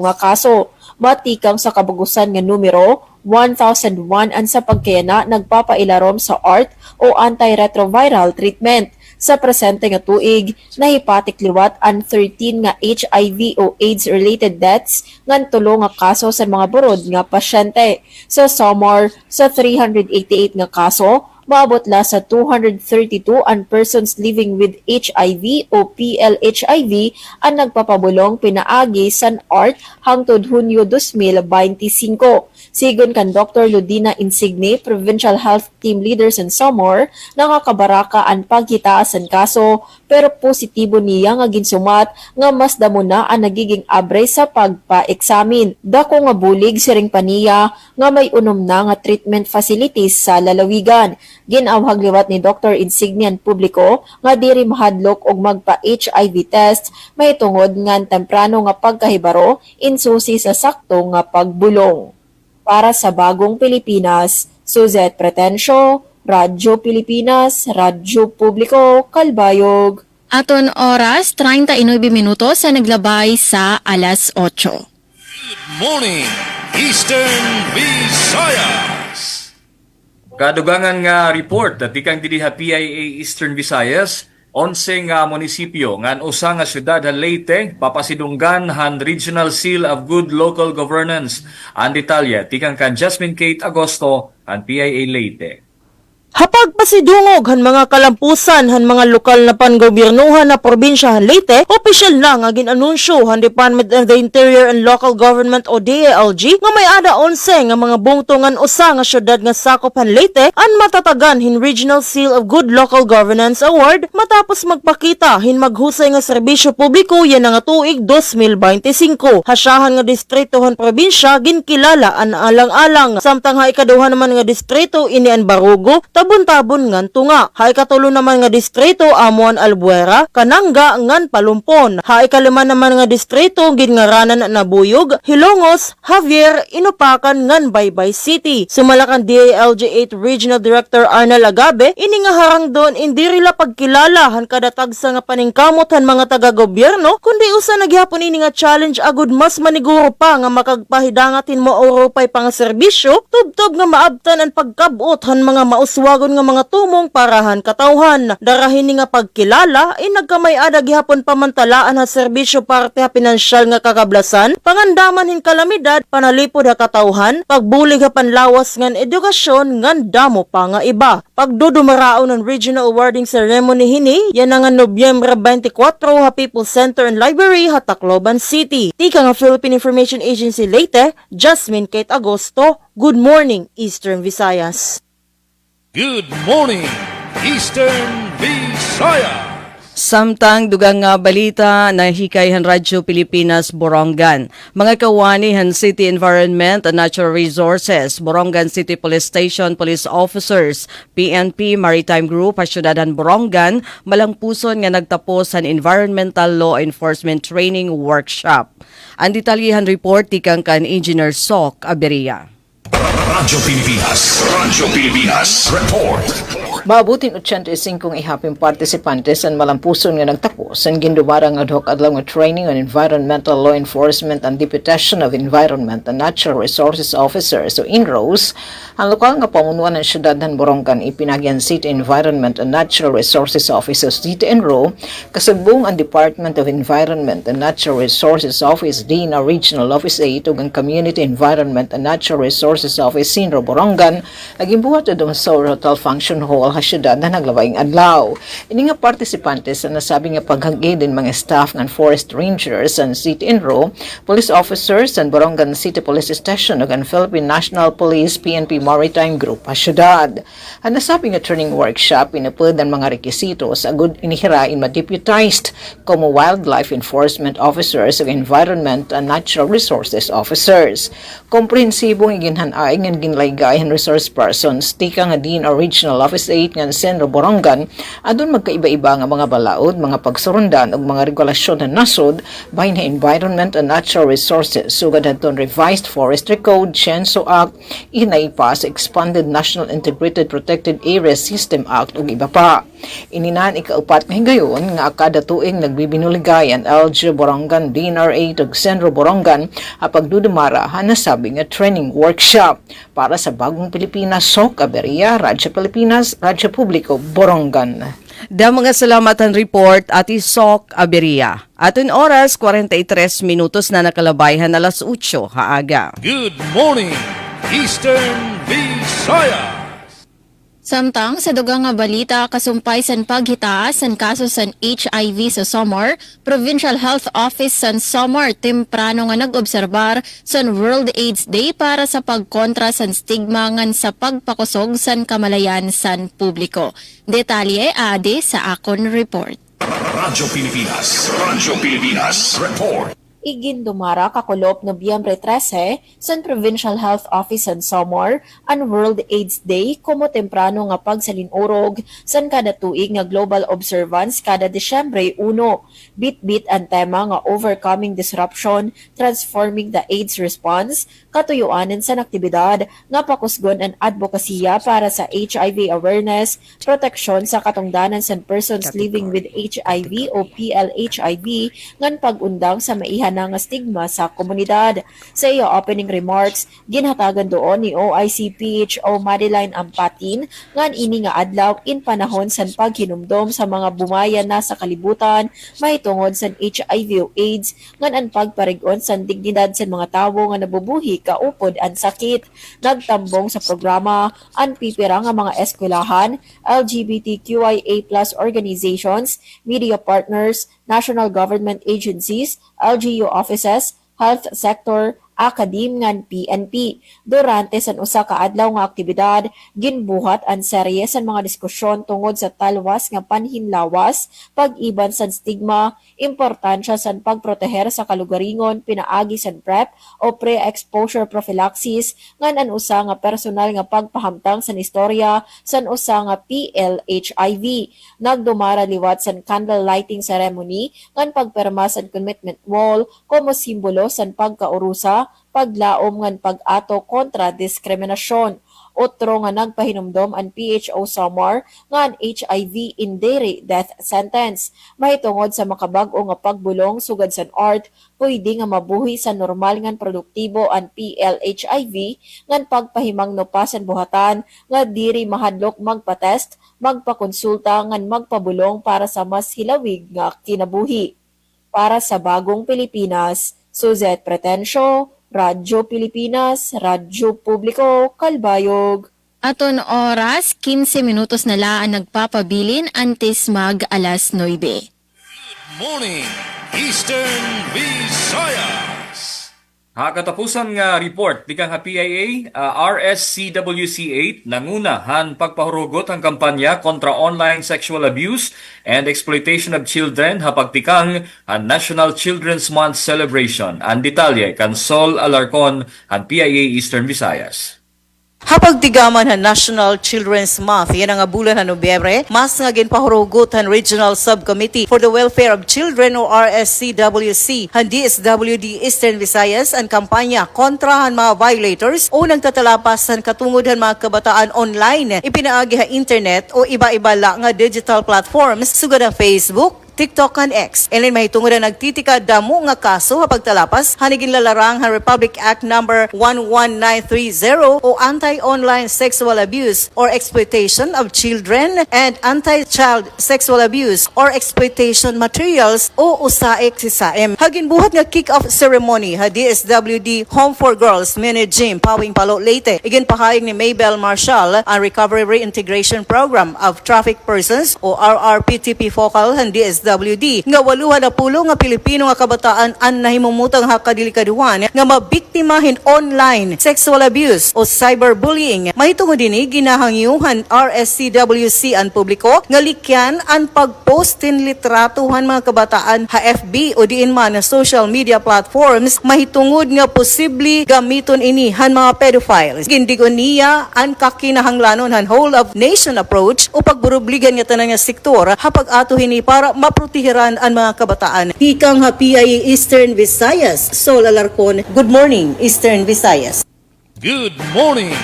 nga kaso. Matikang sa kabugusan nga numero, 1,001 ang sa pagkayana nagpapailarom sa ART o antiretroviral treatment. Sa presente nga tuig, nahipatik liwat ang 13 nga HIV o AIDS-related deaths ngan 3 nga kaso sa mga burod nga pasyente. Sa Samar, sa 388 nga kaso, maabot la sa 232 ang persons living with HIV o PLHIV ang nagpapabulong pinaagi san art hangtod Hunyo 2025. Sigon kan Dr. Ludina Insigne, Provincial Health Team Leader sa Samar, nakakabaraka ang pagkitaas ang kaso pero positibo niya nga ginsumat nga mas damo na ang nagiging abre sa pagpa-eksamin. Dako nga bulig siring paniya nga may unom na nga treatment facilities sa lalawigan. Ginawhag liwat ni Dr. Insigne ang publiko nga diri mahadlok og magpa-HIV test may tungod nga temprano nga pagkahibaro insusi sa sakto nga pagbulong. Para sa Bagong Pilipinas, Suzette Pretencio, Radyo Pilipinas, Radyo Publiko, Kalbayog. Aton oras, 39 minutos sa naglabay sa alas 8. Good morning, Eastern Visayas. Kadugangan nga report at ikang diliha PIA Eastern Visayas, 11 nga munisipyo ngan usa nga syudad han Leyte papasidunggan han Regional Seal of Good Local Governance. Ang detalye tikang kan Jasmine Kate Agosto han PIA Leyte. Hapag pasidungog han mga kalampusan han mga lokal na panggobyernuhan na probinsya han Leyte, opisyal na nga ginanunsyo han Department of the Interior and Local Government o DILG nga may ada 11 nga mga bungtongan usa nga syudad nga sakop han Leyte ang matatagan hin Regional Seal of Good Local Governance Award matapos magpakita hin maghusay nga serbisyo publiko yan nga tuig 2025. Hasyahan nga distrito han probinsya ginkilala an alang-alang samtang ha ikaduha naman nga distrito ini an Barugo tabon-tabon ngan tunga. Ha ikatulo naman nga distrito Amuan Albuera, Kananga ngan Palumpon. Ha ikalima naman nga distrito gingaranan na Buyog, Hilongos, Javier, Inupakan ngan Baybay City. Sumalakan DILG 8 Regional Director Arnel Agabe, ini nga harang doon indirila pagkilala han kada tagsa nga paningkamot han mga taga-gobyerno, kundi usa nagyapon ini nga challenge agud mas maniguro pa nga makagpahidangatin mo Europay pang serbisyo, tubtob nga maabtan ang pagkabot han mga mauswa wagon nga mga tumong parahan katawhan. Darahin ni nga pagkilala ay nagkamay ada gihapon pamantalaan ha serbisyo parte ha pinansyal nga kakablasan, pangandaman hin kalamidad, panalipod ha katawhan, pagbulig ha panlawas ngan edukasyon ngan damo pa nga iba. Pagdudumaraon ng regional awarding ceremony hini, yan nga Nobyembre 24 ha People's Center and Library ha Tacloban City. Tika nga Philippine Information Agency Leyte, Jasmine Kate Agosto. Good morning, Eastern Visayas. Good morning, Eastern Visayas. Samtang dugang nga balita na hikayhan Radyo Pilipinas Borongan. Mga kawanihan City Environment and Natural Resources, Borongan City Police Station Police Officers, PNP Maritime Group, Asyudadan Borongan, malangpuson nga nagtapos ang Environmental Law Enforcement Training Workshop. Ang detalyihan report tikang kan Engineer Sok Aberia. Radyo Pilipinas Report. Maabutin 85 ng ihaping partisipantes ang malampuson nga nagtapos ang gindumarang ad hoc adlaw nga training on environmental law enforcement and deputation of environment and natural resources officers o INROS. Ang lokal nga pamunuan ng syudad ng Borongan ipinagyan City Environment and Natural Resources Office o CTNRO kasubong ang Department of Environment and Natural Resources Office DINA Regional Office 8 ug ang Community Environment and Natural Resources Office Sinro Borongan nagimbuhat adong sa Hotel Function Hall ha syudad na naglabayng adlaw. Ini nga partisipantes na nasabi nga paghagid din mga staff ng forest rangers and CTNRO, police officers and Borongan City Police Station ug ang Philippine National Police PNP Maritime Group ha syudad. Ang nasabi nga training workshop inapod ang mga rekisito sa agud inihirain ma-deputized como wildlife enforcement officers ug environment and natural resources officers. Komprehensibong iginhanay nga ginlaygay resource persons tika nga din Original Office 8 nga Senro Borongan adun magkaiba-iba nga mga balaod, mga pagsurundan ug mga regulasyon na nasod bahin na environment and natural resources sugad adton revised forestry code, Censo Act, inaipa sa expanded National Integrated Protected Area System Act ug iba pa. Ininan ikaupat nga higayon nga kada tuig nagbibinuligay ang LG Borongan, DNR 8 ug Senro Borongan pagdudumara nasabi nga training workshop para sa Bagong Pilipinas, Sok Aberia, Radyo Pilipinas, Radyo Publiko, Borongan. Da mga salamatan report at Sok Aberia. Aton oras 43 minutos na nakalabayhan alas 8 haaga. Good morning, Eastern Visayas. Samtang sa dugang nga balita kasumpay san paghitaas san kaso san HIV sa Samar, Provincial Health Office san Samar temprano nga nag-obserbar san World AIDS Day para sa pagkontra san stigma ngan sa pagpakusog san kamalayan san publiko. Detalye ade sa akon report. Radyo Pilipinas Report. Igindumara kakulop Nobyembre 13 sa Provincial Health Office sa Samar ang World AIDS Day kumo temprano nga pagsalinurog san kada tuig nga global observance kada Disyembre 1. Bit-bit ang tema nga Overcoming Disruption, Transforming the AIDS Response, katuyuanan sa aktibidad nga pakusgon ang advokasya para sa HIV awareness, proteksyon sa katungdanan sa persons living with HIV o PLHIV ngan pag-undang sa maihan nga stigma sa komunidad. Sa iyo opening remarks, ginhatagan doon ni OIC PHO Madeline Ampatin ngan ini nga adlaw in panahon sa paghinumdom sa mga bumayan na sa kalibutan mahitungod sa HIV o AIDS ngan ang pagparig-on sa dignidad sa mga tawo nga nabubuhi kaupod ang sakit. Nagtambong sa programa ang pipira nga mga eskwelahan, LGBTQIA+ organizations, media partners, national government agencies, LGU offices, health sector, akadim ngan PNP. Durante san usa ka adlaw nga aktibidad, ginbuhat ang serye san mga diskusyon tungod sa talwas nga panhinlawas, pag-iban san stigma, importansya san pagproteher sa kalugaringon pinaagi san PrEP o pre-exposure prophylaxis ngan an usa nga personal nga pagpahamtang san istorya san usa nga PLHIV. Nagdumara liwat san candle lighting ceremony ngan pagperma san commitment wall como simbolo san pagkaurusa, paglaom ngan pag-ato kontra diskriminasyon. Otro nga nagpahinumdom ang PHO Samar nga ang HIV indiri death sentence. Mahitungod sa makabag-o nga pagbulong sugad san art, pwede nga mabuhi sa normal ngan produktibo ang PLHIV ngan pagpahimang no pasan buhatan nga diri mahadlok magpa-test, magpakonsulta ngan magpabulong para sa mas hilawig nga kinabuhi. Para sa Bagong Pilipinas, Suzette Pretencio, Radyo Pilipinas, Radyo Publiko, Kalbayog. Aton oras, 15 minutos na laan nagpapabilin antes mag alas 9. Good morning, Eastern Visayas. Katapusan nga report di kang PIA RSCWC 8 nanguna han pagpahurugot ang kampanya kontra online sexual abuse and exploitation of children hapagtikang ang National Children's Month celebration. Ang detalye kan Sol Alarcon ang PIA Eastern Visayas. Hapag tigaman han National Children's Month, yan ang bulan ng Nobyembre, mas nga ginpahurugot han Regional Subcommittee for the Welfare of Children o RSCWC, han DSWD Eastern Visayas ang kampanya kontra han mga violators o nagtatalapas han katungod han mga kabataan online, ipinaagi ha internet o iba-iba la nga digital platforms sugad ang Facebook, TikTok and X. Elin mahitungod na nagtitika damo nga kaso hapagtalapas hanigin lalarang han Republic Act number 11930 o Anti-Online Sexual Abuse or Exploitation of Children and Anti-Child Sexual Abuse or Exploitation Materials o USAIC SISAM. Hagin buhat nga kick-off ceremony ha DSWD Home for Girls Mini Gym Pawing Palo Leyte. Igin pahayag ni Maybel Marshall ang Recovery Reintegration Program of Trafficked Persons o RRPTP Focal han DSWD nga 80 nga Pilipino nga kabataan ang nahimumutang hakadilikaduhan nga mabiktimahin online sexual abuse o cyberbullying. Mahitungod dinhi ginahangyuhan RSCWC ang publiko nga likyan ang pagpostin litratuhan mga kabataan ha FB o diin man na social media platforms mahitungod nga posible gamiton ini han mga pedophiles. Gindigon niya ang kakinahanglanon han whole of nation approach o pagburubligan nga tanan nga sektor hapag ato hini para maprotehiran ang mga kabataan. Hikang ha PIA Eastern Visayas, Sol Alarcon. Good morning, Eastern Visayas. Good morning,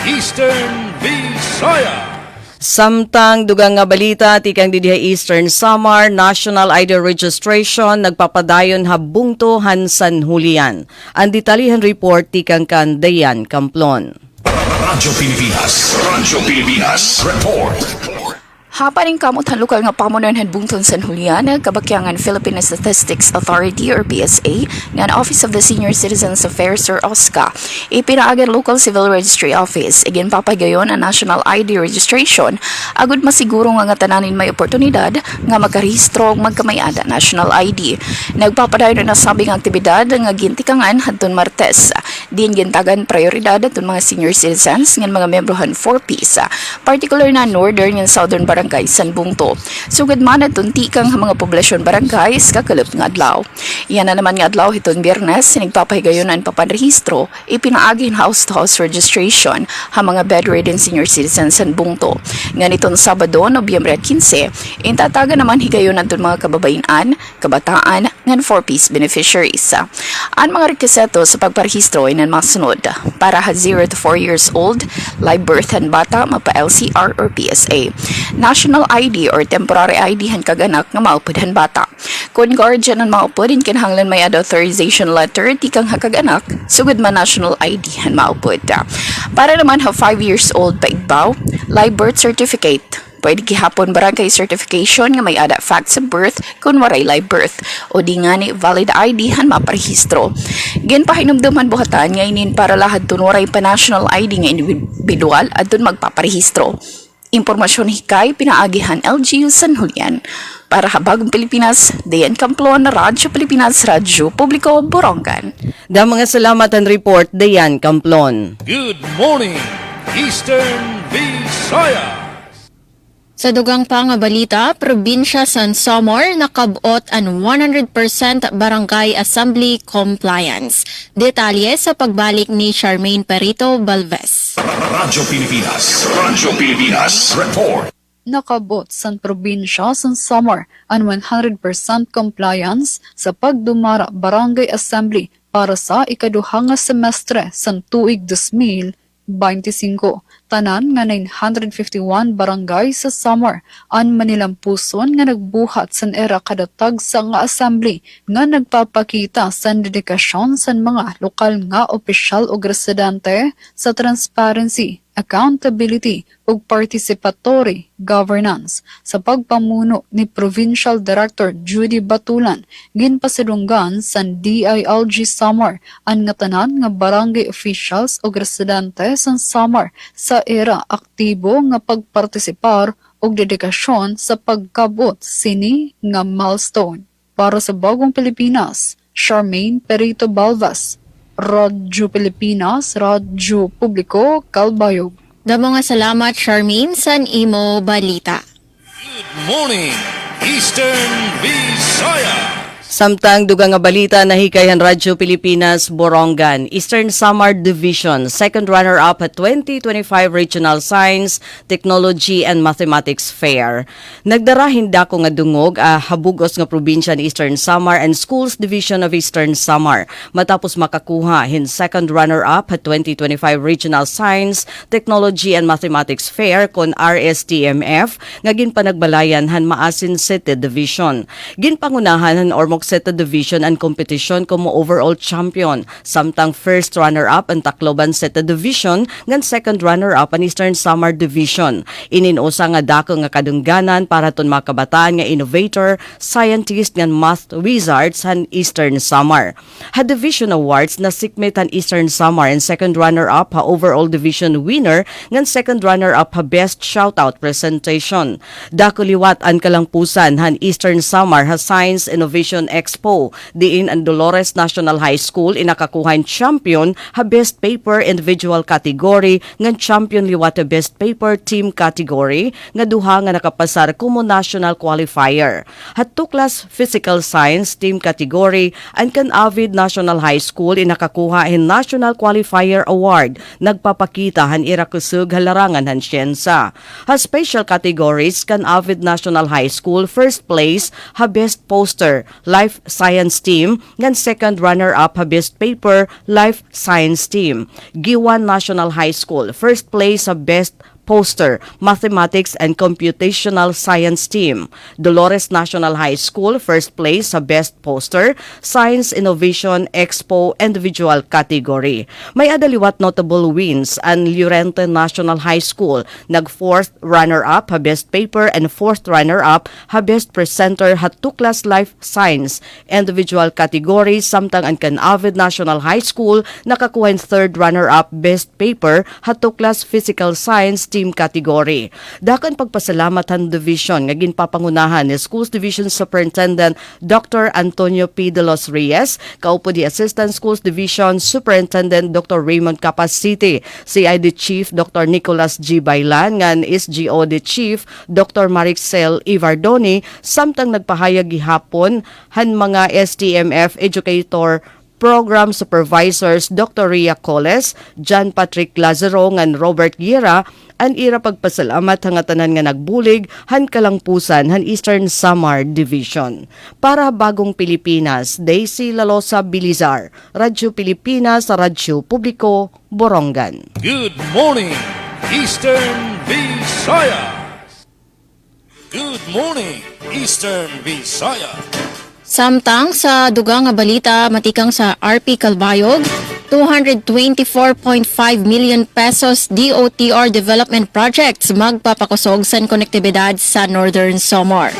Eastern Visayas. Samtang dugang nga balita tikang didiha Eastern Samar National ID Registration nagpapadayon habungto han San Julian. Ang detalihan report tikang kan Dayan Camplon. Radyo Pilipinas Report. Hapaning kamot han lokal nga pamunan han bungton San Julian, kabakyangan Philippine Statistics Authority or PSA, nga Office of the Senior Citizens Affairs or OSCA, ipinaagan local civil registry office, igin papagayon ang national ID registration, agud masiguro nga tananin may oportunidad nga magkarehistro magkamayada national ID. Nagpapadayon na sabing aktibidad nga gintikangan hadton Martes. Din gintagan prioridad atong mga senior citizens ng mga membrohan 4Ps, particular na northern and southern barangay San Bungto. Sugad man atong tikang mga poblasyon barangays kakalap nga adlaw. Yan na naman nga adlaw hiton Biyernes, nagpapahigayonan papanrehistro, ipinaagin house-to-house registration ha mga bedridden senior citizens San Bungto. Nganiton Sabado, Nobyembre 15, intataga naman higayon atong mga kababainan, kabataan, ngan 4Ps beneficiaries. Ang mga rekisito sa pagparehistro ay ng mga sunod. Para 0 to 4 years old, live birth han bata, mapa LCR or PSA. National ID or temporary ID han kaganak nga maupod han bata. Kung guardian ang maupod, kinahanglan may authorization letter, tikang hakaganak, sugod man national ID han maupod. Para naman 5 years old pa igbaw, live birth certificate. Pwede gihapon barangay certification nga may ada facts of birth kung waray live birth o di nga ni valid ID han maparehistro. Gen pahinumduman buhatan nga inin para lahat tun waray pa national ID nga individual at tun magpaparehistro. Impormasyon hikay pinaagihan LGU San Julian. Para Habagong Pilipinas, Dayan Camplon, Radyo Pilipinas, Radyo Publiko, Borongan. Da mga salamat ang report, Dayan Camplon. Good morning, Eastern Visayas. Sa dugang pa nga balita, probinsya San Samar nakabot ang 100% barangay assembly compliance. Detalye sa pagbalik ni Charmaine Perito Balves. Radyo Pilipinas, report. Nakabot sa probinsya San Samar ang 100% compliance sa pagdumara barangay assembly para sa ikaduhang nga semestre sa tuig 2025. Tanan nga 951 barangay sa Samar ang manilampuson nga nagbuhat sa era kadatag sa nga assembly nga nagpapakita sa dedikasyon sa mga lokal nga opisyal o residente sa transparency, accountability ug participatory governance. Sa pagpamuno ni Provincial Director Judy Batulan, ginpasidunggan sa DILG Samar ang nga tanan nga barangay officials o residente sa Samar sa era aktibo nga pagpartisipar og dedikasyon sa pagkabot sini nga milestone. Para sa Bagong Pilipinas, Charmaine Perito Balvas, Radyo Pilipinas, Radyo Publiko, Calbayog. Damo nga salamat Charmaine san imo balita. Good morning, Eastern Visayas. Samtang dugang nga balita na hikayan Radyo Pilipinas, Borongan, Eastern Samar Division, second runner-up at 2025 Regional Science, Technology and Mathematics Fair. Nagdarahin dako nga dungog habugos nga probinsya ni Eastern Samar and Schools Division of Eastern Samar matapos makakuha hin second runner-up at 2025 Regional Science, Technology and Mathematics Fair kon RSTMF nga ginpanagbalayan han Maasin City Division. Ginpangunahan han Ormoc City Division and competition como overall champion. Samtang first runner-up ang Tacloban City Division ngan second runner-up ang Eastern Samar Division. Ininusa nga dako nga kadungganan para ton mga kabataan nga innovator, scientist ngan math wizards han Eastern Samar. Ha Division Awards na sikmit han Eastern Samar and second runner-up ha overall division winner ngan second runner-up ha best shoutout presentation. Dako liwat ang kalangpusan han Eastern Samar ha Science Innovation Expo. Diin ang Dolores National High School inakakuhain champion ha Best Paper Individual category ngan champion liwat ha Best Paper Team category nga duha nga nakapasar kumo national qualifier. Ha Tuklas Physical Science Team category ang kan Avid National High School inakakuha hin National Qualifier Award. Nagpapakita han ira kusug halarangan han siyensa. Ha special categories kan Avid National High School first place ha Best Poster Life Science Team ngan second runner-up ha Best Paper Life Science Team. Giwan National High School first place sa Best Poster, Mathematics and Computational Science Team. Dolores National High School, first place sa Best Poster, Science Innovation Expo Individual category. May adaliwat notable wins ang Llorente National High School, nag-fourth runner-up ha Best Paper and fourth runner-up ha Best Presenter ha Tuklas Life Science Individual category, samtang ang Canavid National High School nakakuha third runner-up Best Paper ha Tuklas Physical Science Team category. Dakan pagpasalamat han division nga ginpapangunahan ni Schools Division Superintendent Dr. Antonio P. De Los Reyes, kaupo di Assistant Schools Division Superintendent Dr. Raymond Capacity, CID Chief Dr. Nicolas G. Bailan, ngan SGOD Chief Dr. Marixel Ivardoni, samtang nagpahayag gihapon han mga STMF educator Program Supervisors Dr. Ria Coles, John Patrick Lazaro ngan Robert Guerra, an ira pagpasalamat hanga tanan nga nagbulig han kalangpusan han Eastern Samar Division. Para Bagong Pilipinas, Daisy Lalosa Bilizar, Radyo Pilipinas, Radyo Publiko, Borongan. Good morning, Eastern Visayas. Good morning, Eastern Visayas. Samtang sa dugang nga balita matikang sa RP Calbayog, 224.5 million pesos DOTR development projects magpapakusog sa konektibidad sa Northern Samar.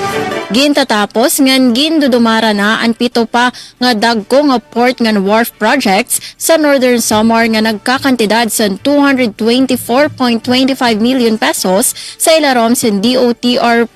Gintatapos ngan gindudumara na ang pito pa nga dagko nga port ngan wharf projects sa Northern Samar nga nagkakantidad sa 224.25 million pesos sa ilarom sa DOTR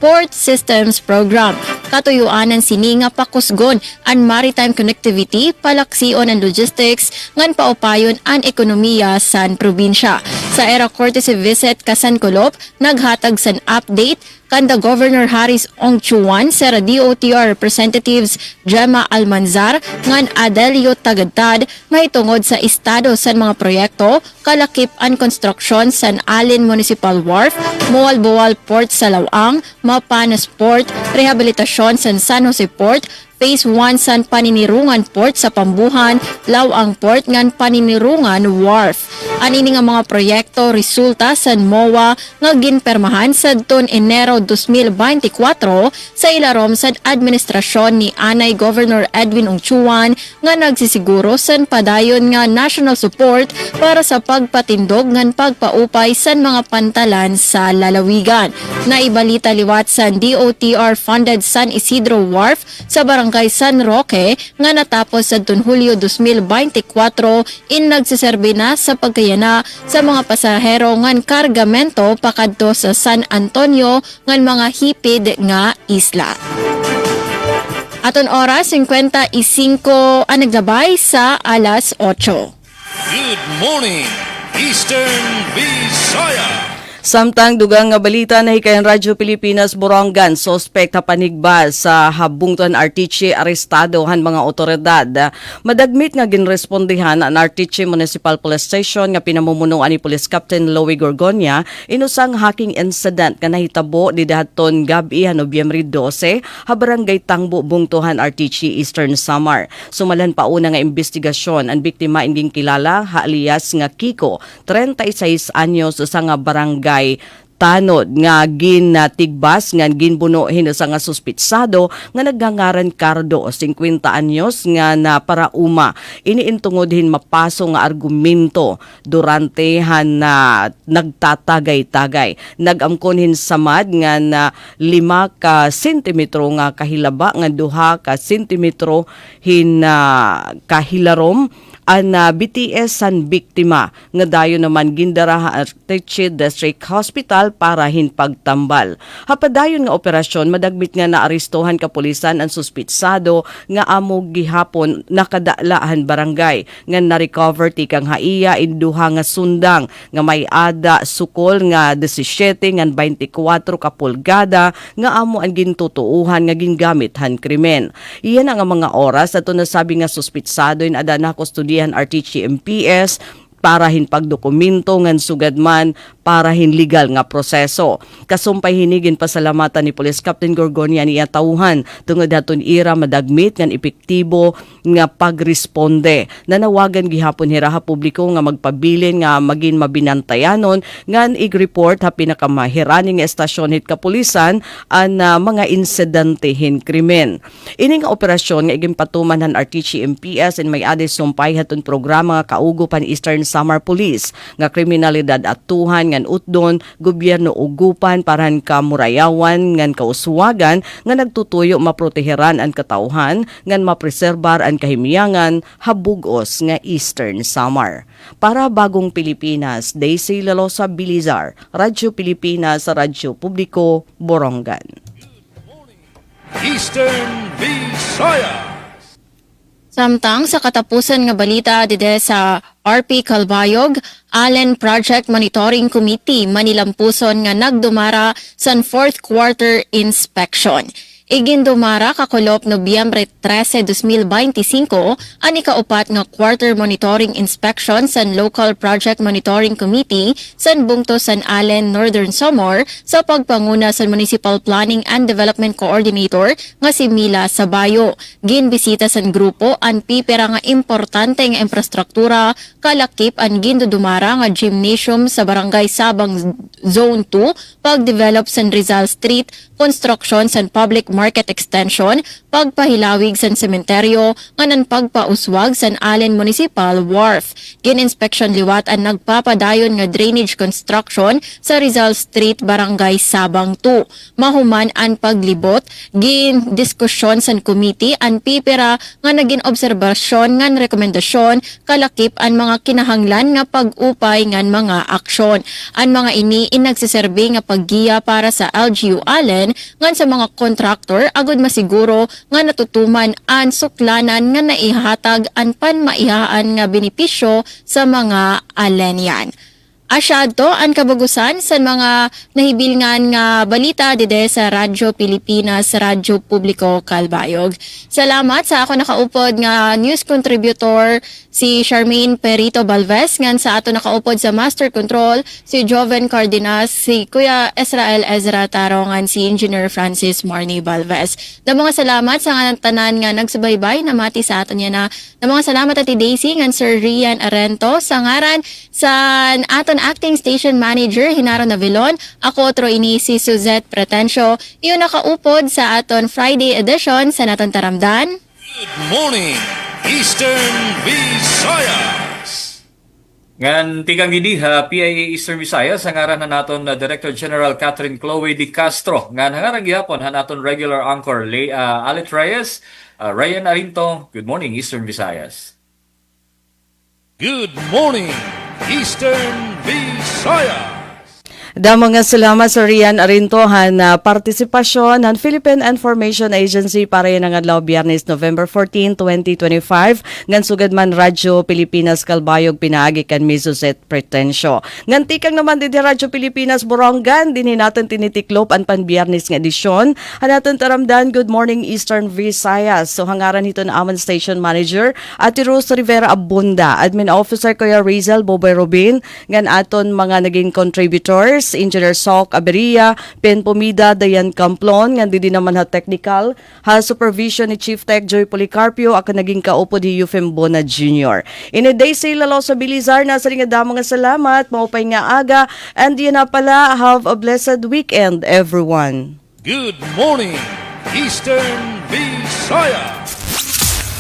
Port Systems Program. Katuyuan ang sini nga pakusgon ang maritime connectivity, palaksion ang logistics, ngan paupayon ang ekonomiya sa probinsya. Sa era courtesy visit kasan Kulop, naghatag san update kanda Governor Haris Ongchuan sa DOTR Representatives Gemma Almanzar ngan Adelio Tagadtad mahitungod sa estado sa mga proyekto, kalakip ang construction sa Alin Municipal Wharf, Mualboal Port sa Lawang, Mapanas Port, rehabilitasyon sa San Jose Port, Phase 1 san Paninirungan Port sa Pambuhan, Lawang Port ngan Paninirungan Wharf. Anini nga mga proyekto resulta sa MOA nga ginpermahan sa Enero 2024 sa ilarom sa administrasyon ni Anay Governor Edwin Ongchuan nga nagsisiguro sa padayon nga national support para sa pagpatindog ngan pagpaupay sa mga pantalan sa lalawigan. Naibalita liwat sa DOTR funded San Isidro Wharf sa Barangay San Roque nga natapos sa Hulyo 2024 in nagsiserbi na sa pagkayana sa mga pasahero ngan kargamento pakadto sa San Antonio ngan mga hipid nga isla. Aton oras 55 ang naglabay sa alas 8. Good morning, Eastern Visayas. Samtang dugang nga balita na hikayan Radyo Pilipinas Borongan, sospek na panigba sa habungton Artiche arestado han mga otoridad. Madagmit nga ginrespondihan ang Artiche Municipal Police Station nga pinamumunuan ni Police Captain Louie Gorgonia inusang hacking incident nga nahitabo di dahaton gabi ha Nobyembre 12 ha Barangay Tangbo Bungtuhan Artiche Eastern Samar. Sumalan pa una nga investigasyon ang biktima inging kilala ha alias nga Kiko, 36 anyos sa nga barangay Tanod nga ginatigbas nga ginbunuhin sa nga suspitsado nga nagngangaran Cardo 50 anyos nga na parauma iniintungodhin mapaso nga argumento durante han na nagtatagay-tagay nagamkonhin samad nga na 5 ka sentimetro nga kahilaba nga 2 ka sentimetro hin kahilarom ang BTS san biktima nga dayo naman gindara sa Artiche District Hospital para hinpagtambal. Hapadayon nga operasyon madagmit nga naarestohan kapulisan ang suspitsado nga amo gihapon nakadalahan barangay nga na-recover tikang haiya induha nga sundang nga may ada sukol nga 17 ngan 24 ka pulgada nga amo ang gintutuuhan nga gingamit han krimen. Iyan ang mga oras ato nasabi nga suspitsado in ada na kustodiyan Artiche MPS para hinpagdokumento ngan sugadman para hinlegal nga proseso. Kasumpay hinigin pasalamatan ni Police Captain Gorgonia niya tauhan tungod daton ira madagmit ngan epektibo nga pagresponde. Nanawagan gihapon hiraha publiko nga magpabilin nga magin mabinantayanon ngan ig-report ha pinakamahiraning estasyon hit kapulisan an mga insidente krimen. Ini nga operasyon nga igimpatuman han RTC MPS and may adi sumpay haton programa nga kaugo pan Eastern Samar Police nga kriminalidad atuhan ngan utdon gobyerno ugupan parahan ka murayawan ngan kauswagan nga nagtutuyo maproteheran ang katauhan ngan mapreserbar ang kahimiyangan habugos nga Eastern Samar. Para Bagong Pilipinas, Daisy Lalosa Bilizar, Radyo Pilipinas sa Radyo Publiko, Borongan. Eastern Visayas. Samtang sa katapusan nga balita dide sa RP Calbayog, Allen Project Monitoring Committee manilampuson nga nagdumara sa 4th quarter inspection. Igindumara kakulop Nobyembre 13, 2025 ang ikaupat nga quarter monitoring inspection sa Local Project Monitoring Committee sa Bungto San Allen, Northern Samar sa pagpanguna sa Municipal Planning and Development Coordinator nga si Mila Sabayo. Ginbisita sa grupo ang pipera nga importante nga infrastruktura kalakip ang gindudumara nga gymnasium sa Barangay Sabang Zone 2, pagdevelop sa Rizal Street, construction sa public market extension, pagpahilawig sa sementeryo, nganan pagpauswag sa Allen Municipal Wharf. Gin-inspection liwat ang nagpapadayon nga drainage construction sa Rizal Street, Barangay Sabang 2. Mahuman ang paglibot, gin-diskusyon sa committee ang pipera nga naging obserbasyon nga rekomendasyon kalakip ang mga kinahanglan nga pag-upay ngan mga aksyon. Ang mga ini inagsiserbi nga paggiya para sa LGU Allen ngan sa mga kontraktor agud masiguro nga natutuman ang suklanan nga naihatag ang panmaihaan nga benepisyo sa mga Allenian. Asyado ang kabagusan sa mga nahibilngan nga balita dide sa Radyo Pilipinas, Radyo Publiko Calbayog. Salamat sa ako nakaupod nga news contributor si Charmaine Perito Balvez, ngan sa ato nakaupod sa Master Control si Joven Cardenas, si Kuya Israel Ezra Tarongan, si Engineer Francis Marnie Balvez. Da mga salamat sa nga tanan nga nagsubaybay na mati sa ato niya na. Da mga salamat ati Daisy ngan Sir Rian Arento sa ngaran sa aton Acting Station Manager Hinaro Navilon. Ako otro ini si Suzette Pretencio. Iyon nakaupod sa aton Friday edition sa naton taramdan. Good morning, Eastern Visayas. Ngan tigang gidi ha PIA Eastern Visayas ang ngaran na naton na Director General Catherine Chloe Di Castro. Ngan hangarang gihapon ha naton regular anchor Alit Reyes, Ryan Arinto. Good morning, Eastern Visayas. Good morning, Eastern Visayas. Damo nga salamat sa Rian Arinto na partisipasyon ng Philippine Information Agency para yan ang adlaw Biyernes, November 14, 2025. Ngan sugad man Radyo Pilipinas Calbayog pinaagi kan Misuset Pretencio. Ngan tikang naman din Radyo Pilipinas Borongan din natin tinitiklop ang pan-Biyernes nga edisyon. Hanaton taramdan, Good Morning Eastern Visayas. So hangaran hito na amon Station Manager Ati Rose Rivera Abunda, Admin Officer Kuya Rizal Boboy Robin, ngan aton mga naging contributors Engineer Sok Aberia, Pen Pomida, Dayan Camplon, nga di naman ha technical, ha supervision ni Chief Tech Joy Policarpio, ako naging kaupo di Eufem Bona Jr. In a day say Lalosa Bilizar, nasa rin nga mga salamat, maupay nga aga, and yun na pala, have a blessed weekend everyone. Good morning, Eastern Visayas.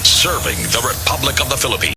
Serving the Republic of the Philippines.